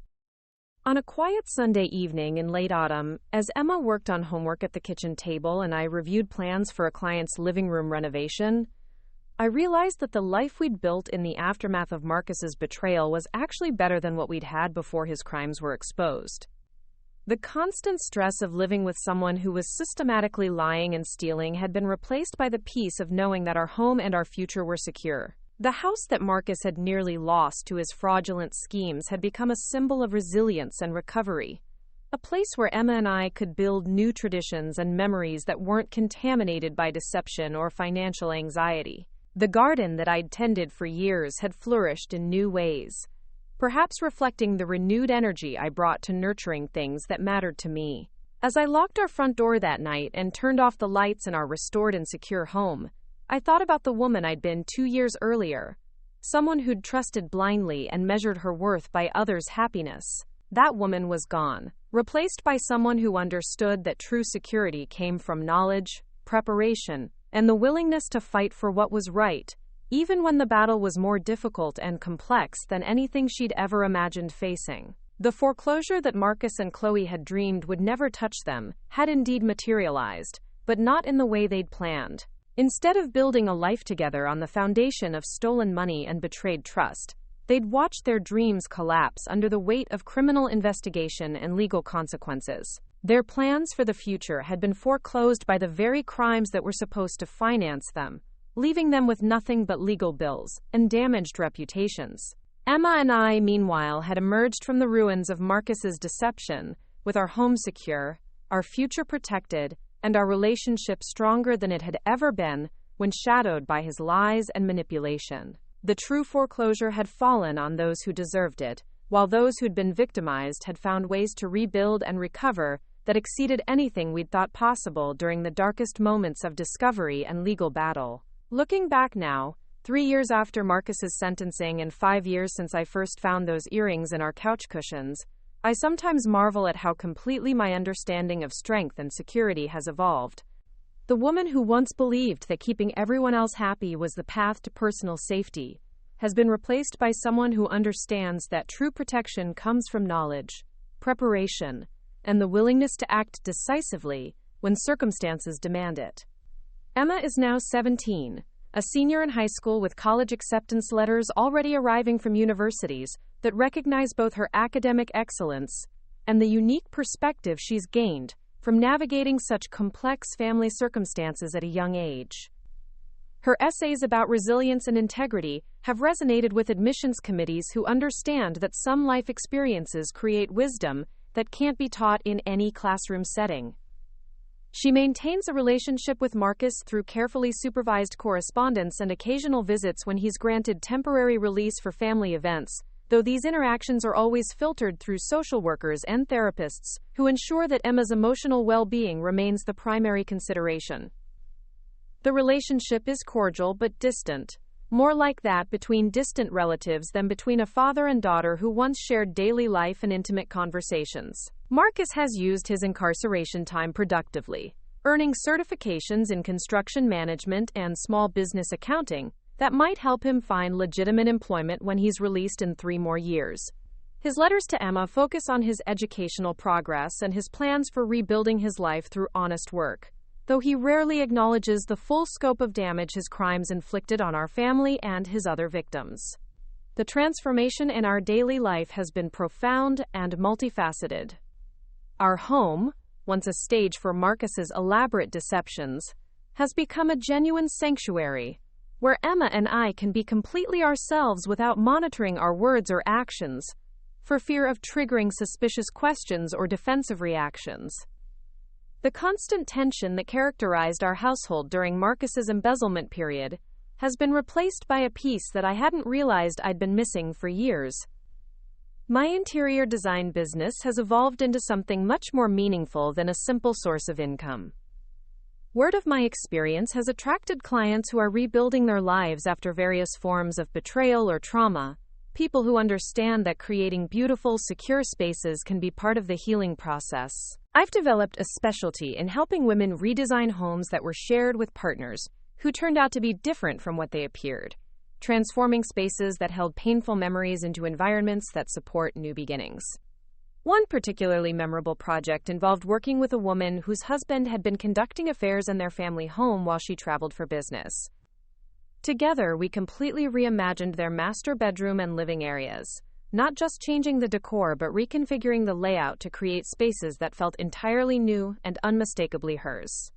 On a quiet Sunday evening in late autumn, as Emma worked on homework at the kitchen table and I reviewed plans for a client's living room renovation, I realized that the life we'd built in the aftermath of Marcus's betrayal was actually better than what we'd had before his crimes were exposed. The constant stress of living with someone who was systematically lying and stealing had been replaced by the peace of knowing that our home and our future were secure. The house that Marcus had nearly lost to his fraudulent schemes had become a symbol of resilience and recovery, a place where Emma and I could build new traditions and memories that weren't contaminated by deception or financial anxiety. The garden that I'd tended for years had flourished in new ways, perhaps reflecting the renewed energy I brought to nurturing things that mattered to me. As I locked our front door that night and turned off the lights in our restored and secure home, I thought about the woman I'd been 2 years earlier, someone who'd trusted blindly and measured her worth by others' happiness. That woman was gone, replaced by someone who understood that true security came from knowledge, preparation, and the willingness to fight for what was right, even when the battle was more difficult and complex than anything she'd ever imagined facing. The foreclosure that Marcus and Chloe had dreamed would never touch them had indeed materialized, but not in the way they'd planned. Instead of building a life together on the foundation of stolen money and betrayed trust, they'd watched their dreams collapse under the weight of criminal investigation and legal consequences. Their plans for the future had been foreclosed by the very crimes that were supposed to finance them, leaving them with nothing but legal bills and damaged reputations. Emma and I, meanwhile, had emerged from the ruins of Marcus's deception, with our home secure, our future protected, and our relationship stronger than it had ever been when shadowed by his lies and manipulation. The true foreclosure had fallen on those who deserved it, while those who'd been victimized had found ways to rebuild and recover that exceeded anything we'd thought possible during the darkest moments of discovery and legal battle. Looking back now, 3 years after Marcus's sentencing and 5 years since I first found those earrings in our couch cushions, I sometimes marvel at how completely my understanding of strength and security has evolved. The woman who once believed that keeping everyone else happy was the path to personal safety has been replaced by someone who understands that true protection comes from knowledge, preparation, and the willingness to act decisively when circumstances demand it. Emma is now 17, a senior in high school with college acceptance letters already arriving from universities that recognize both her academic excellence and the unique perspective she's gained from navigating such complex family circumstances at a young age. Her essays about resilience and integrity have resonated with admissions committees who understand that some life experiences create wisdom that can't be taught in any classroom setting. She maintains a relationship with Marcus through carefully supervised correspondence and occasional visits when he's granted temporary release for family events, though these interactions are always filtered through social workers and therapists who ensure that Emma's emotional well-being remains the primary consideration. The relationship is cordial but distant, more like that between distant relatives than between a father and daughter who once shared daily life and intimate conversations. Marcus has used his incarceration time productively, earning certifications in construction management and small business accounting that might help him find legitimate employment when he's released in 3 more years. His letters to Emma focus on his educational progress and his plans for rebuilding his life through honest work, though he rarely acknowledges the full scope of damage his crimes inflicted on our family and his other victims. The transformation in our daily life has been profound and multifaceted. Our home, once a stage for Marcus's elaborate deceptions, has become a genuine sanctuary, where Emma and I can be completely ourselves without monitoring our words or actions, for fear of triggering suspicious questions or defensive reactions. The constant tension that characterized our household during Marcus's embezzlement period has been replaced by a peace that I hadn't realized I'd been missing for years. My interior design business has evolved into something much more meaningful than a simple source of income. Word of my experience has attracted clients who are rebuilding their lives after various forms of betrayal or trauma, people who understand that creating beautiful, secure spaces can be part of the healing process. I've developed a specialty in helping women redesign homes that were shared with partners who turned out to be different from what they appeared, transforming spaces that held painful memories into environments that support new beginnings. One particularly memorable project involved working with a woman whose husband had been conducting affairs in their family home while she traveled for business. Together, we completely reimagined their master bedroom and living areas, not just changing the decor but reconfiguring the layout to create spaces that felt entirely new and unmistakably hers.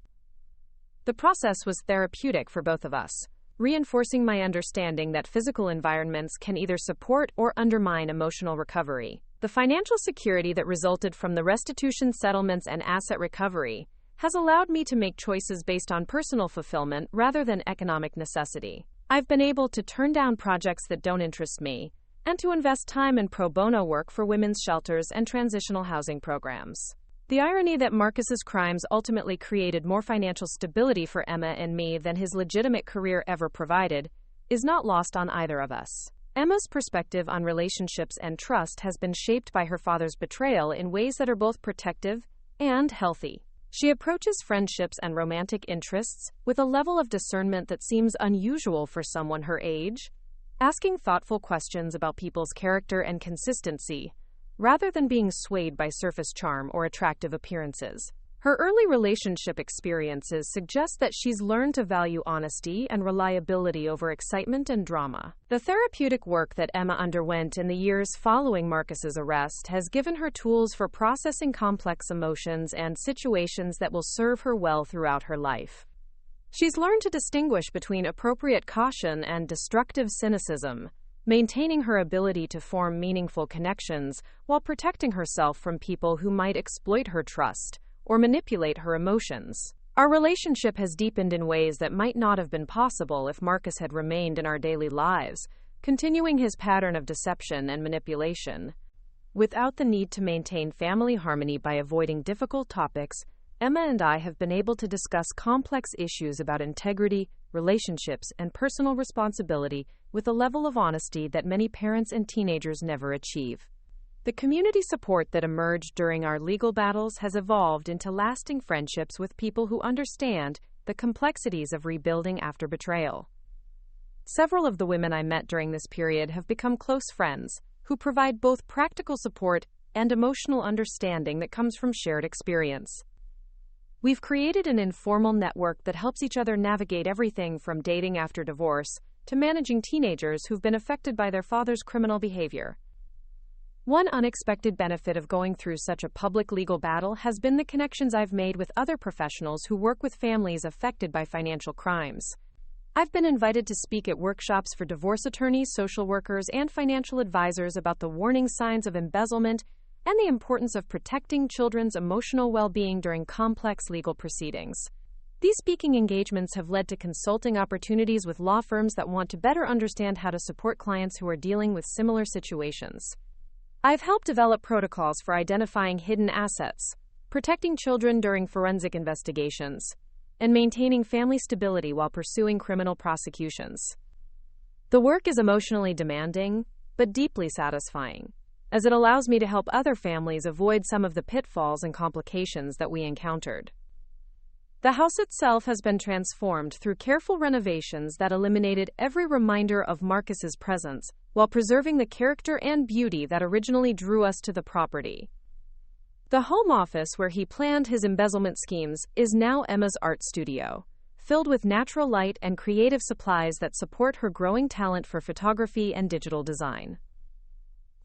The process was therapeutic for both of us, reinforcing my understanding that physical environments can either support or undermine emotional recovery. The financial security that resulted from the restitution settlements and asset recovery has allowed me to make choices based on personal fulfillment rather than economic necessity. I've been able to turn down projects that don't interest me and to invest time in pro bono work for women's shelters and transitional housing programs. The irony that Marcus's crimes ultimately created more financial stability for Emma and me than his legitimate career ever provided is not lost on either of us. Emma's perspective on relationships and trust has been shaped by her father's betrayal in ways that are both protective and healthy. She approaches friendships and romantic interests with a level of discernment that seems unusual for someone her age, asking thoughtful questions about people's character and consistency, rather than being swayed by surface charm or attractive appearances. Her early relationship experiences suggest that she's learned to value honesty and reliability over excitement and drama. The therapeutic work that Emma underwent in the years following Marcus's arrest has given her tools for processing complex emotions and situations that will serve her well throughout her life. She's learned to distinguish between appropriate caution and destructive cynicism, maintaining her ability to form meaningful connections while protecting herself from people who might exploit her trust or manipulate her emotions. Our relationship has deepened in ways that might not have been possible if Marcus had remained in our daily lives, continuing his pattern of deception and manipulation. Without the need to maintain family harmony by avoiding difficult topics, Emma and I have been able to discuss complex issues about integrity, relationships, and personal responsibility with a level of honesty that many parents and teenagers never achieve. The community support that emerged during our legal battles has evolved into lasting friendships with people who understand the complexities of rebuilding after betrayal. Several of the women I met during this period have become close friends, who provide both practical support and emotional understanding that comes from shared experience. We've created an informal network that helps each other navigate everything from dating after divorce to managing teenagers who've been affected by their father's criminal behavior. One unexpected benefit of going through such a public legal battle has been the connections I've made with other professionals who work with families affected by financial crimes. I've been invited to speak at workshops for divorce attorneys, social workers, and financial advisors about the warning signs of embezzlement and the importance of protecting children's emotional well-being during complex legal proceedings. These speaking engagements have led to consulting opportunities with law firms that want to better understand how to support clients who are dealing with similar situations. I've helped develop protocols for identifying hidden assets, protecting children during forensic investigations, and maintaining family stability while pursuing criminal prosecutions. The work is emotionally demanding, but deeply satisfying, as it allows me to help other families avoid some of the pitfalls and complications that we encountered. The house itself has been transformed through careful renovations that eliminated every reminder of Marcus's presence, while preserving the character and beauty that originally drew us to the property. The home office where he planned his embezzlement schemes is now Emma's art studio, filled with natural light and creative supplies that support her growing talent for photography and digital design.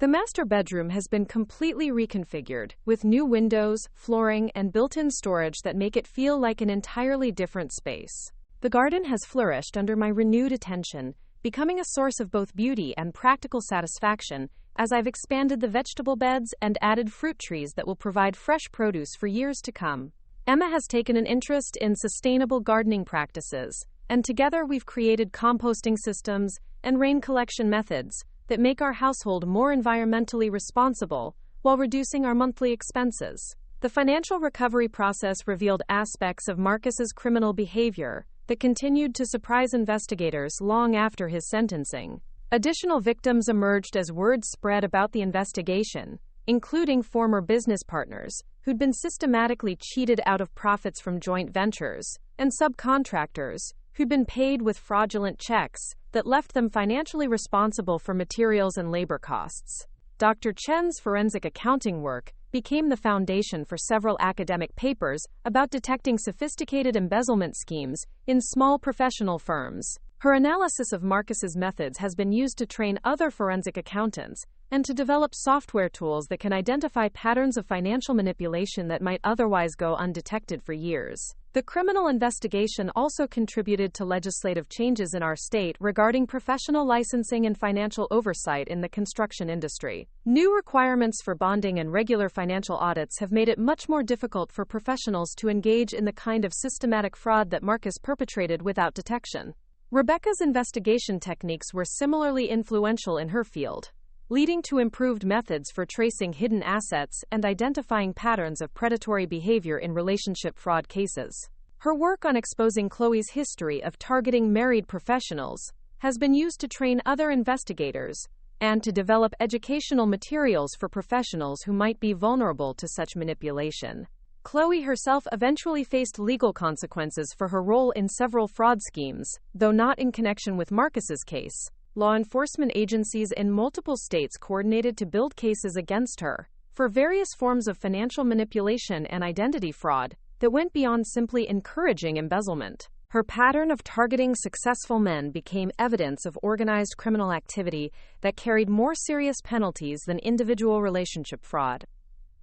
The master bedroom has been completely reconfigured, with new windows, flooring, and built-in storage that make it feel like an entirely different space. The garden has flourished under my renewed attention, becoming a source of both beauty and practical satisfaction as I've expanded the vegetable beds and added fruit trees that will provide fresh produce for years to come. Emma has taken an interest in sustainable gardening practices, and together we've created composting systems and rain collection methods that make our household more environmentally responsible while reducing our monthly expenses. The financial recovery process revealed aspects of Marcus's criminal behavior that continued to surprise investigators long after his sentencing. Additional victims emerged as word spread about the investigation, including former business partners who'd been systematically cheated out of profits from joint ventures, and subcontractors who'd been paid with fraudulent checks that left them financially responsible for materials and labor costs. Dr. Chen's forensic accounting work became the foundation for several academic papers about detecting sophisticated embezzlement schemes in small professional firms. Her analysis of Marcus's methods has been used to train other forensic accountants and to develop software tools that can identify patterns of financial manipulation that might otherwise go undetected for years. The criminal investigation also contributed to legislative changes in our state regarding professional licensing and financial oversight in the construction industry. New requirements for bonding and regular financial audits have made it much more difficult for professionals to engage in the kind of systematic fraud that Marcus perpetrated without detection. Rebecca's investigation techniques were similarly influential in her field, leading to improved methods for tracing hidden assets and identifying patterns of predatory behavior in relationship fraud cases. Her work on exposing Chloe's history of targeting married professionals has been used to train other investigators and to develop educational materials for professionals who might be vulnerable to such manipulation. Chloe herself eventually faced legal consequences for her role in several fraud schemes, though not in connection with Marcus's case. Law enforcement agencies in multiple states coordinated to build cases against her for various forms of financial manipulation and identity fraud that went beyond simply encouraging embezzlement. Her pattern of targeting successful men became evidence of organized criminal activity that carried more serious penalties than individual relationship fraud.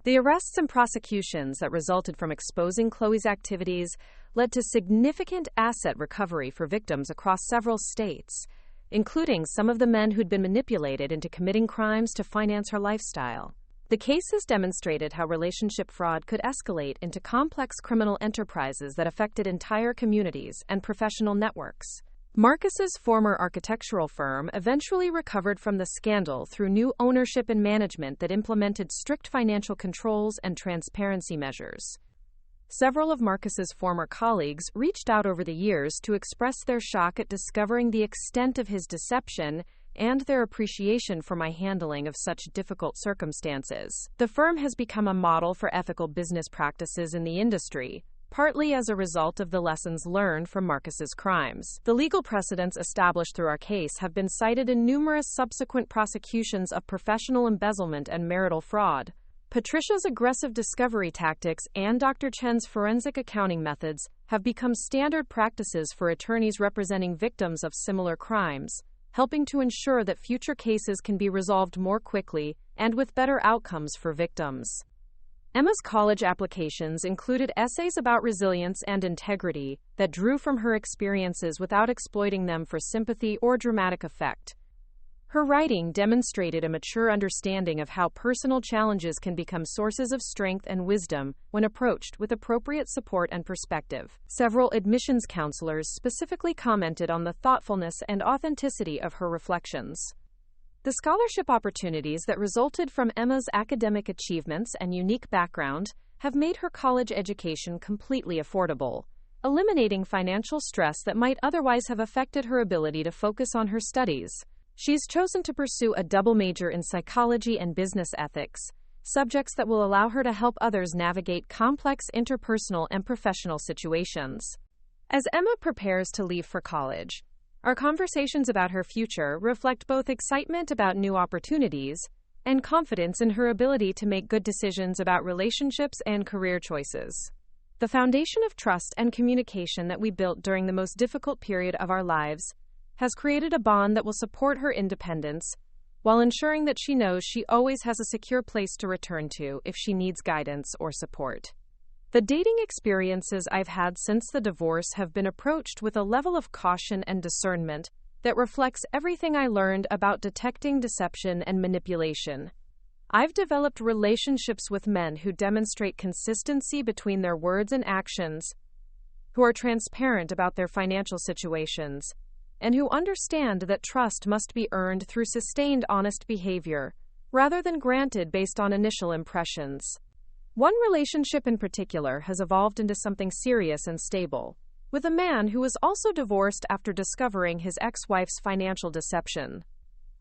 The arrests and prosecutions that resulted from exposing Chloe's activities led to significant asset recovery for victims across several states, including some of the men who'd been manipulated into committing crimes to finance her lifestyle. The cases demonstrated how relationship fraud could escalate into complex criminal enterprises that affected entire communities and professional networks. Marcus's former architectural firm eventually recovered from the scandal through new ownership and management that implemented strict financial controls and transparency measures. Several of Marcus's former colleagues reached out over the years to express their shock at discovering the extent of his deception and their appreciation for my handling of such difficult circumstances. The firm has become a model for ethical business practices in the industry, partly as a result of the lessons learned from Marcus's crimes. The legal precedents established through our case have been cited in numerous subsequent prosecutions of professional embezzlement and marital fraud. Patricia's aggressive discovery tactics and Dr. Chen's forensic accounting methods have become standard practices for attorneys representing victims of similar crimes, helping to ensure that future cases can be resolved more quickly and with better outcomes for victims. Emma's college applications included essays about resilience and integrity that drew from her experiences without exploiting them for sympathy or dramatic effect. Her writing demonstrated a mature understanding of how personal challenges can become sources of strength and wisdom when approached with appropriate support and perspective. Several admissions counselors specifically commented on the thoughtfulness and authenticity of her reflections. The scholarship opportunities that resulted from Emma's academic achievements and unique background have made her college education completely affordable, eliminating financial stress that might otherwise have affected her ability to focus on her studies. She's chosen to pursue a double major in psychology and business ethics, subjects that will allow her to help others navigate complex interpersonal and professional situations. As Emma prepares to leave for college, our conversations about her future reflect both excitement about new opportunities and confidence in her ability to make good decisions about relationships and career choices. The foundation of trust and communication that we built during the most difficult period of our lives has created a bond that will support her independence, while ensuring that she knows she always has a secure place to return to if she needs guidance or support. The dating experiences I've had since the divorce have been approached with a level of caution and discernment that reflects everything I learned about detecting deception and manipulation. I've developed relationships with men who demonstrate consistency between their words and actions, who are transparent about their financial situations, and who understand that trust must be earned through sustained honest behavior, rather than granted based on initial impressions. One relationship in particular has evolved into something serious and stable, with a man who was also divorced after discovering his ex-wife's financial deception.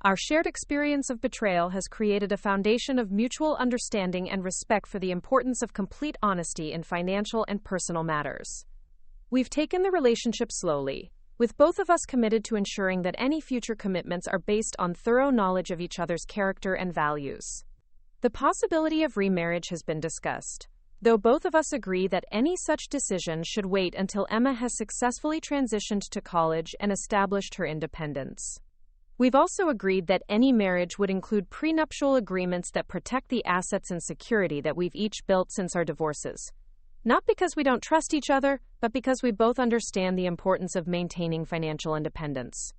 Our shared experience of betrayal has created a foundation of mutual understanding and respect for the importance of complete honesty in financial and personal matters. We've taken the relationship slowly, with both of us committed to ensuring that any future commitments are based on thorough knowledge of each other's character and values. The possibility of remarriage has been discussed, though both of us agree that any such decision should wait until Emma has successfully transitioned to college and established her independence. We've also agreed that any marriage would include prenuptial agreements that protect the assets and security that we've each built since our divorces. Not because we don't trust each other, but because we both understand the importance of maintaining financial independence.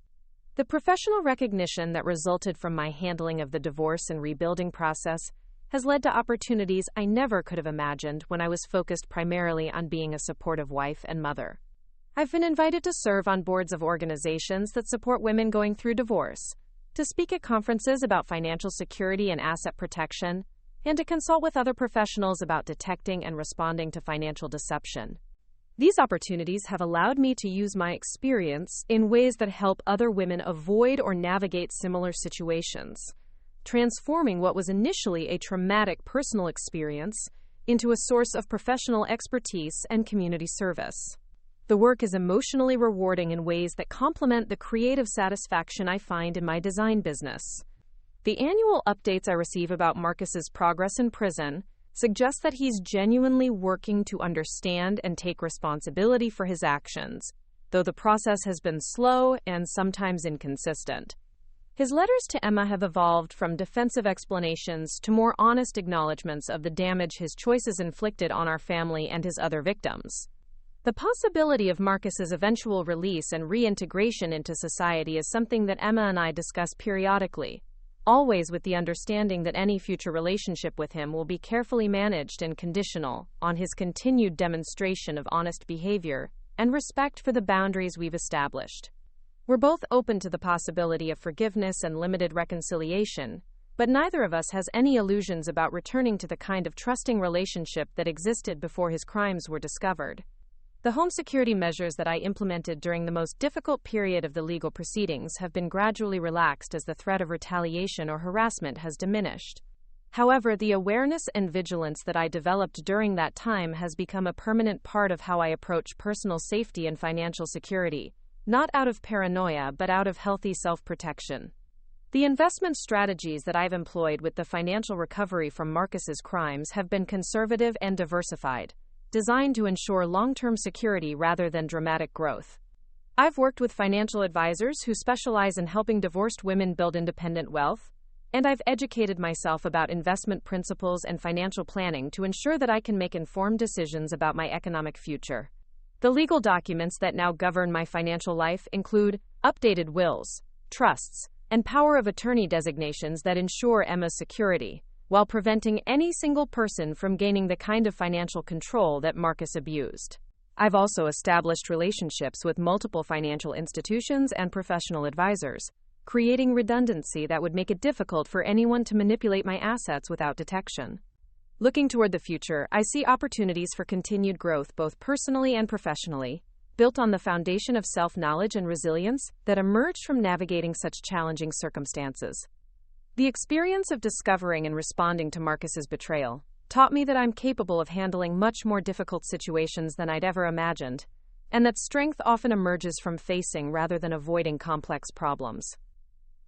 The professional recognition that resulted from my handling of the divorce and rebuilding process has led to opportunities I never could have imagined when I was focused primarily on being a supportive wife and mother. I've been invited to serve on boards of organizations that support women going through divorce, to speak at conferences about financial security and asset protection, and to consult with other professionals about detecting and responding to financial deception. These opportunities have allowed me to use my experience in ways that help other women avoid or navigate similar situations, transforming what was initially a traumatic personal experience into a source of professional expertise and community service. The work is emotionally rewarding in ways that complement the creative satisfaction I find in my design business. The annual updates I receive about Marcus's progress in prison suggest that he's genuinely working to understand and take responsibility for his actions, though the process has been slow and sometimes inconsistent. His letters to Emma have evolved from defensive explanations to more honest acknowledgments of the damage his choices inflicted on our family and his other victims. The possibility of Marcus's eventual release and reintegration into society is something that Emma and I discuss periodically, always with the understanding that any future relationship with him will be carefully managed and conditional on his continued demonstration of honest behavior and respect for the boundaries we've established. We're both open to the possibility of forgiveness and limited reconciliation, but neither of us has any illusions about returning to the kind of trusting relationship that existed before his crimes were discovered. The home security measures that I implemented during the most difficult period of the legal proceedings have been gradually relaxed as the threat of retaliation or harassment has diminished. However, the awareness and vigilance that I developed during that time has become a permanent part of how I approach personal safety and financial security, not out of paranoia but out of healthy self-protection. The investment strategies that I've employed with the financial recovery from Marcus's crimes have been conservative and diversified, designed to ensure long-term security rather than dramatic growth. I've worked with financial advisors who specialize in helping divorced women build independent wealth, and I've educated myself about investment principles and financial planning to ensure that I can make informed decisions about my economic future. The legal documents that now govern my financial life include updated wills, trusts, and power of attorney designations that ensure Emma's security, while preventing any single person from gaining the kind of financial control that Marcus abused. I've also established relationships with multiple financial institutions and professional advisors, creating redundancy that would make it difficult for anyone to manipulate my assets without detection. Looking toward the future, I see opportunities for continued growth both personally and professionally, built on the foundation of self-knowledge and resilience that emerged from navigating such challenging circumstances. The experience of discovering and responding to Marcus's betrayal taught me that I'm capable of handling much more difficult situations than I'd ever imagined, and that strength often emerges from facing rather than avoiding complex problems.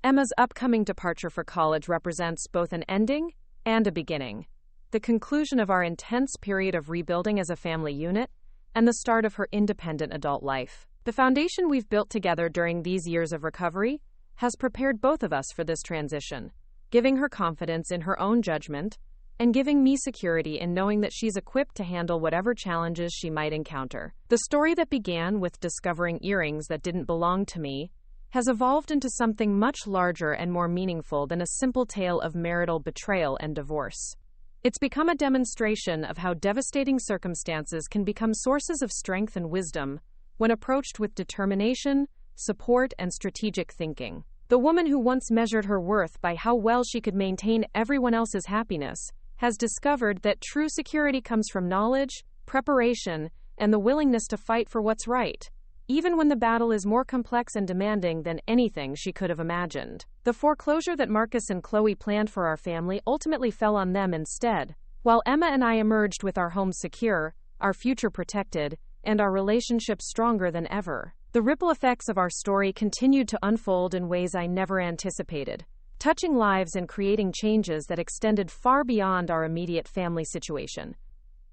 Emma's upcoming departure for college represents both an ending and a beginning, the conclusion of our intense period of rebuilding as a family unit, and the start of her independent adult life. The foundation we've built together during these years of recovery has prepared both of us for this transition, giving her confidence in her own judgment and giving me security in knowing that she's equipped to handle whatever challenges she might encounter. The story that began with discovering earrings that didn't belong to me has evolved into something much larger and more meaningful than a simple tale of marital betrayal and divorce. It's become a demonstration of how devastating circumstances can become sources of strength and wisdom when approached with determination, support, and strategic thinking. The woman who once measured her worth by how well she could maintain everyone else's happiness has discovered that true security comes from knowledge, preparation, and the willingness to fight for what's right, even when the battle is more complex and demanding than anything she could have imagined. The foreclosure that Marcus and Chloe planned for our family ultimately fell on them instead. While Emma and I emerged with our home secure, our future protected, and our relationship stronger than ever, the ripple effects of our story continued to unfold in ways I never anticipated, touching lives and creating changes that extended far beyond our immediate family situation.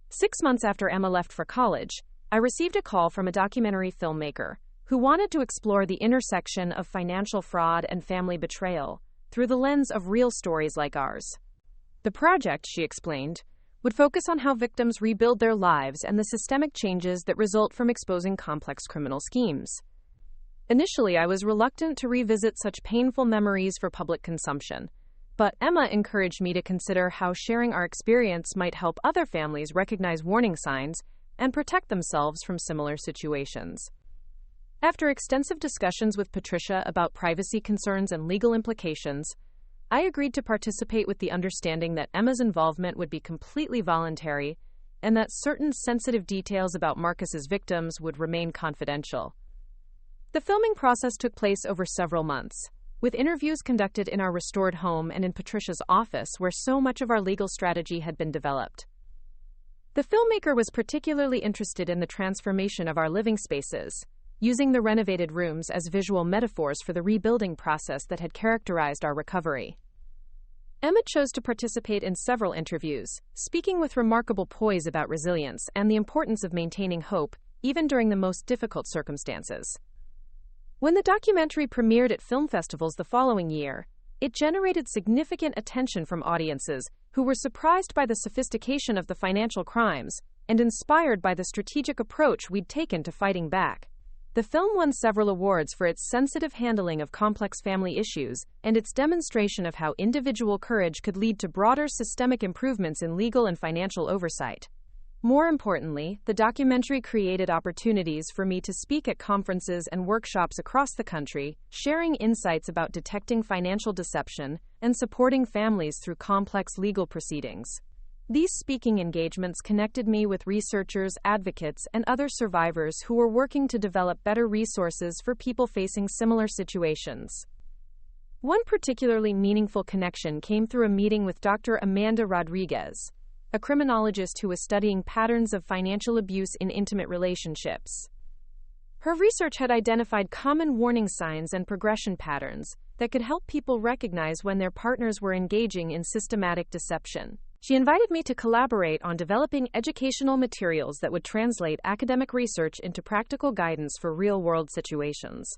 6 months after Emma left for college, I received a call from a documentary filmmaker who wanted to explore the intersection of financial fraud and family betrayal through the lens of real stories like ours. The project, she explained, would focus on how victims rebuild their lives and the systemic changes that result from exposing complex criminal schemes. Initially, I was reluctant to revisit such painful memories for public consumption, but Emma encouraged me to consider how sharing our experience might help other families recognize warning signs and protect themselves from similar situations. After extensive discussions with Patricia about privacy concerns and legal implications, I agreed to participate with the understanding that Emma's involvement would be completely voluntary and that certain sensitive details about Marcus's victims would remain confidential. The filming process took place over several months, with interviews conducted in our restored home and in Patricia's office where so much of our legal strategy had been developed. The filmmaker was particularly interested in the transformation of our living spaces, using the renovated rooms as visual metaphors for the rebuilding process that had characterized our recovery. Emma chose to participate in several interviews, speaking with remarkable poise about resilience and the importance of maintaining hope, even during the most difficult circumstances. When the documentary premiered at film festivals the following year, it generated significant attention from audiences who were surprised by the sophistication of the financial crimes and inspired by the strategic approach we'd taken to fighting back. The film won several awards for its sensitive handling of complex family issues and its demonstration of how individual courage could lead to broader systemic improvements in legal and financial oversight. More importantly, the documentary created opportunities for me to speak at conferences and workshops across the country, sharing insights about detecting financial deception and supporting families through complex legal proceedings. These speaking engagements connected me with researchers, advocates, and other survivors who were working to develop better resources for people facing similar situations. One particularly meaningful connection came through a meeting with Dr. Amanda Rodriguez, a criminologist who was studying patterns of financial abuse in intimate relationships. Her research had identified common warning signs and progression patterns that could help people recognize when their partners were engaging in systematic deception. She invited me to collaborate on developing educational materials that would translate academic research into practical guidance for real-world situations.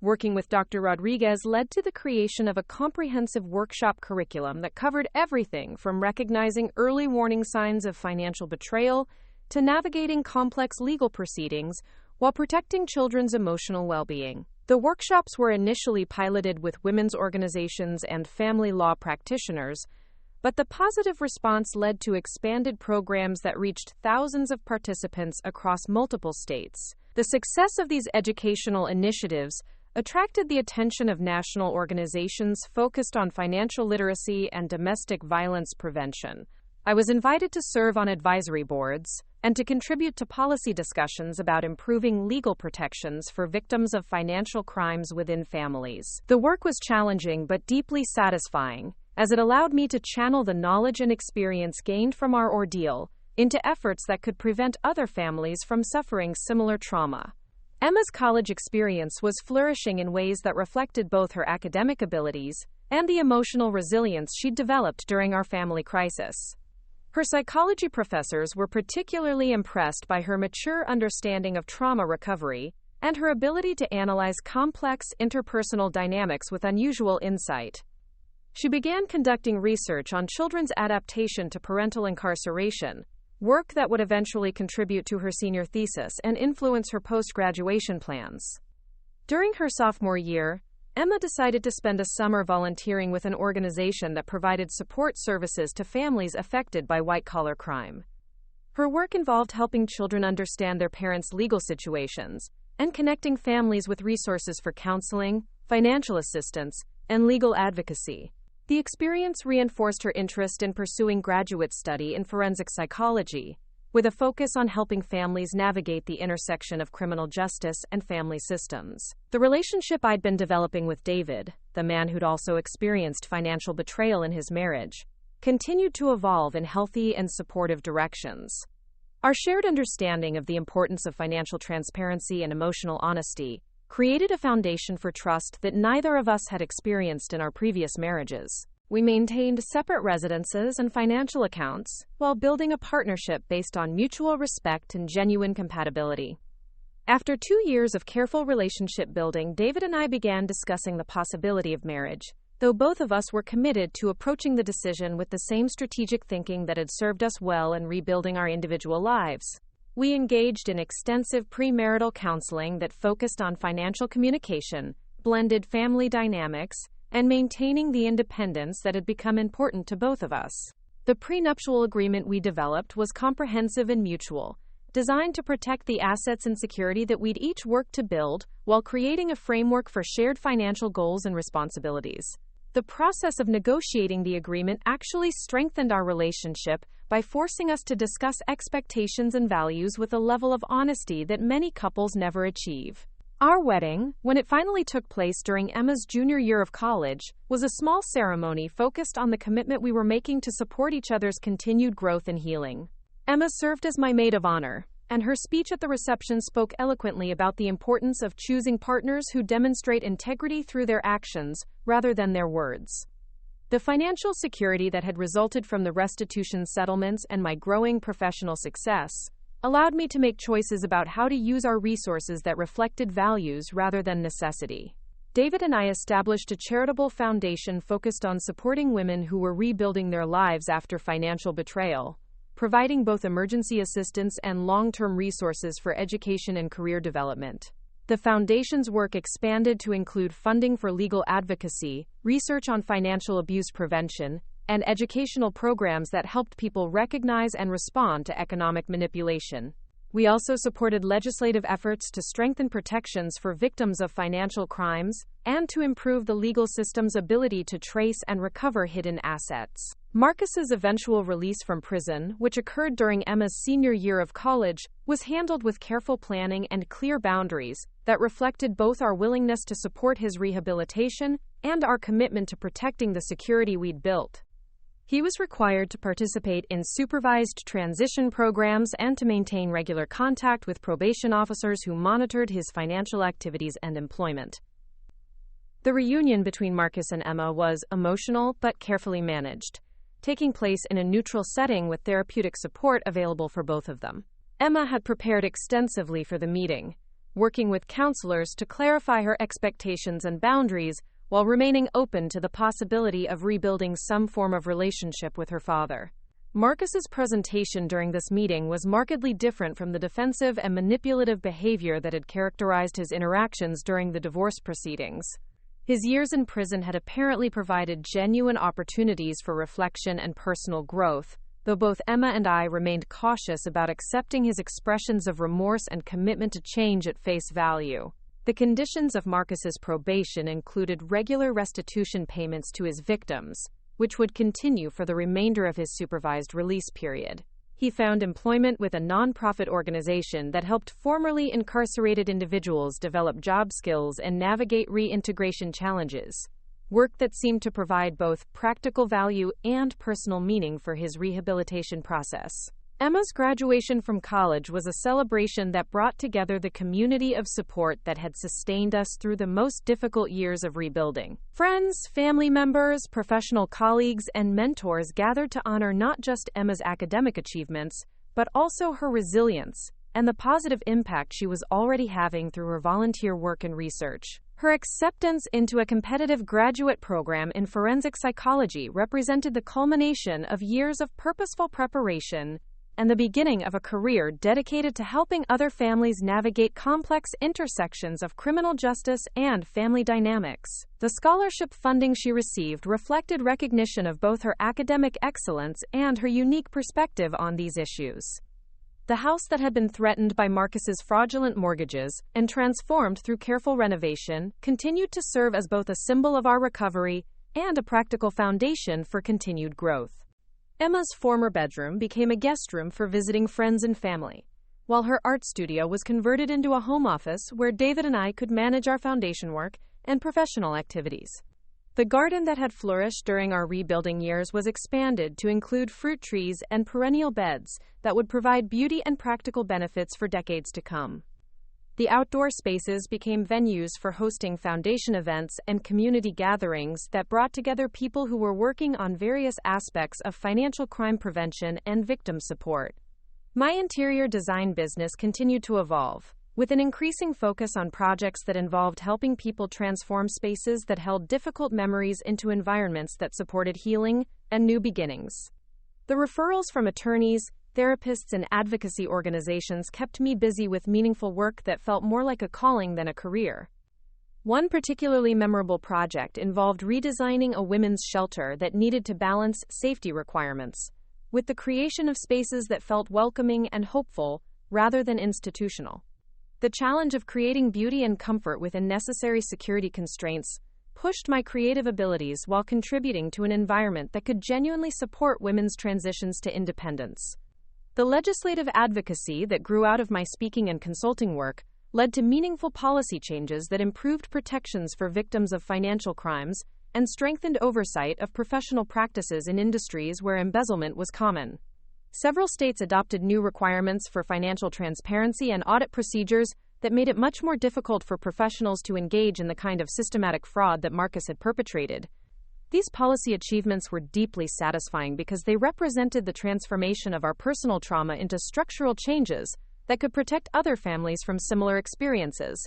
Working with Dr. Rodriguez led to the creation of a comprehensive workshop curriculum that covered everything from recognizing early warning signs of financial betrayal to navigating complex legal proceedings while protecting children's emotional well-being. The workshops were initially piloted with women's organizations and family law practitioners, but the positive response led to expanded programs that reached thousands of participants across multiple states. The success of these educational initiatives attracted the attention of national organizations focused on financial literacy and domestic violence prevention. I was invited to serve on advisory boards and to contribute to policy discussions about improving legal protections for victims of financial crimes within families. The work was challenging but deeply satisfying, as it allowed me to channel the knowledge and experience gained from our ordeal into efforts that could prevent other families from suffering similar trauma. Emma's college experience was flourishing in ways that reflected both her academic abilities and the emotional resilience she'd developed during our family crisis. Her psychology professors were particularly impressed by her mature understanding of trauma recovery and her ability to analyze complex interpersonal dynamics with unusual insight. She began conducting research on children's adaptation to parental incarceration, work that would eventually contribute to her senior thesis and influence her post-graduation plans. During her sophomore year, Emma decided to spend a summer volunteering with an organization that provided support services to families affected by white-collar crime. Her work involved helping children understand their parents' legal situations and connecting families with resources for counseling, financial assistance, and legal advocacy. The experience reinforced her interest in pursuing graduate study in forensic psychology, with a focus on helping families navigate the intersection of criminal justice and family systems. The relationship I'd been developing with David, the man who'd also experienced financial betrayal in his marriage, continued to evolve in healthy and supportive directions. Our shared understanding of the importance of financial transparency and emotional honesty created a foundation for trust that neither of us had experienced in our previous marriages. We maintained separate residences and financial accounts while building a partnership based on mutual respect and genuine compatibility. After 2 years of careful relationship building, David and I began discussing the possibility of marriage, though both of us were committed to approaching the decision with the same strategic thinking that had served us well in rebuilding our individual lives. We engaged in extensive premarital counseling that focused on financial communication, blended family dynamics, and maintaining the independence that had become important to both of us. The prenuptial agreement we developed was comprehensive and mutual, designed to protect the assets and security that we'd each worked to build, while creating a framework for shared financial goals and responsibilities. The process of negotiating the agreement actually strengthened our relationship by forcing us to discuss expectations and values with a level of honesty that many couples never achieve. Our wedding, when it finally took place during Emma's junior year of college, was a small ceremony focused on the commitment we were making to support each other's continued growth and healing. Emma served as my maid of honor, and her speech at the reception spoke eloquently about the importance of choosing partners who demonstrate integrity through their actions rather than their words. The financial security that had resulted from the restitution settlements and my growing professional success allowed me to make choices about how to use our resources that reflected values rather than necessity. David and I established a charitable foundation focused on supporting women who were rebuilding their lives after financial betrayal, providing both emergency assistance and long-term resources for education and career development. The foundation's work expanded to include funding for legal advocacy, research on financial abuse prevention, and educational programs that helped people recognize and respond to economic manipulation. We also supported legislative efforts to strengthen protections for victims of financial crimes and to improve the legal system's ability to trace and recover hidden assets. Marcus's eventual release from prison, which occurred during Emma's senior year of college, was handled with careful planning and clear boundaries that reflected both our willingness to support his rehabilitation and our commitment to protecting the security we'd built. He was required to participate in supervised transition programs and to maintain regular contact with probation officers who monitored his financial activities and employment. The reunion between Marcus and Emma was emotional but carefully managed, taking place in a neutral setting with therapeutic support available for both of them. Emma had prepared extensively for the meeting, working with counselors to clarify her expectations and boundaries while remaining open to the possibility of rebuilding some form of relationship with her father. Marcus's presentation during this meeting was markedly different from the defensive and manipulative behavior that had characterized his interactions during the divorce proceedings. His years in prison had apparently provided genuine opportunities for reflection and personal growth, though both Emma and I remained cautious about accepting his expressions of remorse and commitment to change at face value. The conditions of Marcus's probation included regular restitution payments to his victims, which would continue for the remainder of his supervised release period. He found employment with a nonprofit organization that helped formerly incarcerated individuals develop job skills and navigate reintegration challenges, work that seemed to provide both practical value and personal meaning for his rehabilitation process. Emma's graduation from college was a celebration that brought together the community of support that had sustained us through the most difficult years of rebuilding. Friends, family members, professional colleagues, and mentors gathered to honor not just Emma's academic achievements, but also her resilience and the positive impact she was already having through her volunteer work and research. Her acceptance into a competitive graduate program in forensic psychology represented the culmination of years of purposeful preparation and the beginning of a career dedicated to helping other families navigate complex intersections of criminal justice and family dynamics. The scholarship funding she received reflected recognition of both her academic excellence and her unique perspective on these issues. The house that had been threatened by Marcus's fraudulent mortgages and transformed through careful renovation continued to serve as both a symbol of our recovery and a practical foundation for continued growth. Emma's former bedroom became a guest room for visiting friends and family, while her art studio was converted into a home office where David and I could manage our foundation work and professional activities. The garden that had flourished during our rebuilding years was expanded to include fruit trees and perennial beds that would provide beauty and practical benefits for decades to come. The outdoor spaces became venues for hosting foundation events and community gatherings that brought together people who were working on various aspects of financial crime prevention and victim support. My interior design business continued to evolve, with an increasing focus on projects that involved helping people transform spaces that held difficult memories into environments that supported healing and new beginnings. The referrals from attorneys, therapists, and advocacy organizations kept me busy with meaningful work that felt more like a calling than a career. One particularly memorable project involved redesigning a women's shelter that needed to balance safety requirements with the creation of spaces that felt welcoming and hopeful rather than institutional. The challenge of creating beauty and comfort within necessary security constraints pushed my creative abilities while contributing to an environment that could genuinely support women's transitions to independence. The legislative advocacy that grew out of my speaking and consulting work led to meaningful policy changes that improved protections for victims of financial crimes and strengthened oversight of professional practices in industries where embezzlement was common. Several states adopted new requirements for financial transparency and audit procedures that made it much more difficult for professionals to engage in the kind of systematic fraud that Marcus had perpetrated. These policy achievements were deeply satisfying because they represented the transformation of our personal trauma into structural changes that could protect other families from similar experiences.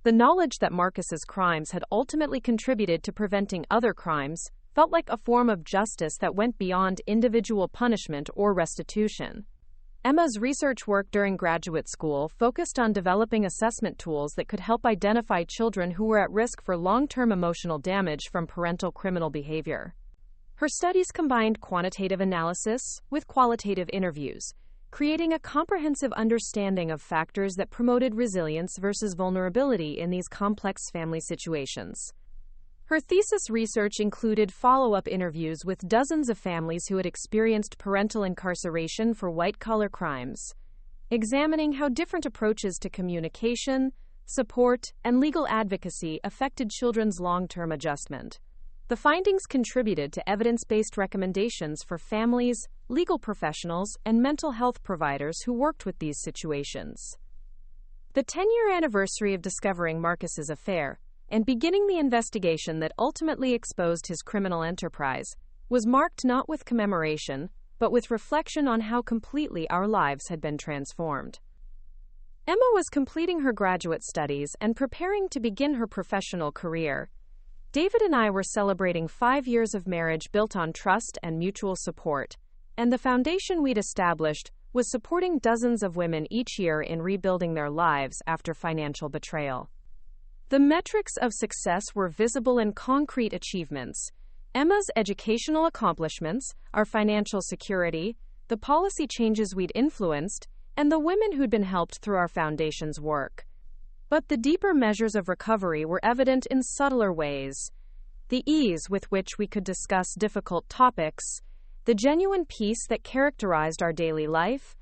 The knowledge that Marcus's crimes had ultimately contributed to preventing other crimes felt like a form of justice that went beyond individual punishment or restitution. Emma's research work during graduate school focused on developing assessment tools that could help identify children who were at risk for long-term emotional damage from parental criminal behavior. Her studies combined quantitative analysis with qualitative interviews, creating a comprehensive understanding of factors that promoted resilience versus vulnerability in these complex family situations. Her thesis research included follow-up interviews with dozens of families who had experienced parental incarceration for white-collar crimes, examining how different approaches to communication, support, and legal advocacy affected children's long-term adjustment. The findings contributed to evidence-based recommendations for families, legal professionals, and mental health providers who worked with these situations. The 10-year anniversary of discovering Marcus's affair and beginning the investigation that ultimately exposed his criminal enterprise was marked not with commemoration, but with reflection on how completely our lives had been transformed. Emma was completing her graduate studies and preparing to begin her professional career. David and I were celebrating 5 years of marriage built on trust and mutual support, and the foundation we'd established was supporting dozens of women each year in rebuilding their lives after financial betrayal. The metrics of success were visible in concrete achievements: Emma's educational accomplishments, our financial security, the policy changes we'd influenced, and the women who'd been helped through our foundation's work. But the deeper measures of recovery were evident in subtler ways: the ease with which we could discuss difficult topics, the genuine peace that characterized our daily life,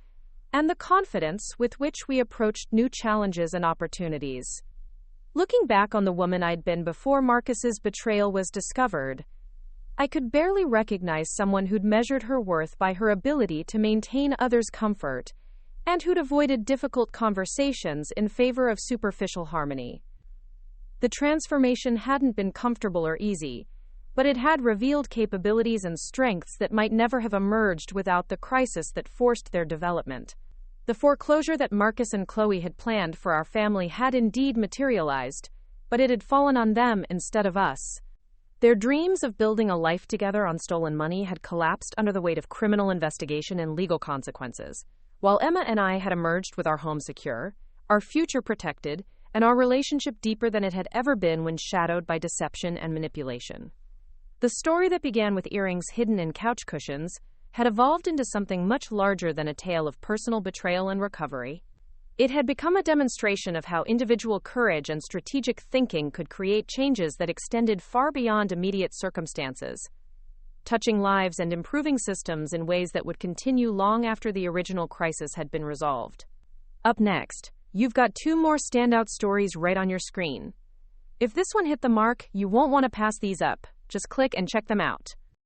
and the confidence with which we approached new challenges and opportunities. Looking back on the woman I'd been before Marcus's betrayal was discovered, I could barely recognize someone who'd measured her worth by her ability to maintain others' comfort, and who'd avoided difficult conversations in favor of superficial harmony. The transformation hadn't been comfortable or easy, but it had revealed capabilities and strengths that might never have emerged without the crisis that forced their development. The foreclosure that Marcus and Chloe had planned for our family had indeed materialized, but it had fallen on them instead of us. Their dreams of building a life together on stolen money had collapsed under the weight of criminal investigation and legal consequences. While Emma and I had emerged with our home secure, our future protected, and our relationship deeper than it had ever been when shadowed by deception and manipulation. The story that began with earrings hidden in couch cushions had evolved into something much larger than a tale of personal betrayal and recovery. It had become a demonstration of how individual courage and strategic thinking could create changes that extended far beyond immediate circumstances, touching lives and improving systems in ways that would continue long after the original crisis had been resolved. Up next, you've got 2 more standout stories right on your screen. If this one hit the mark, you won't want to pass these up. Just click and check them out.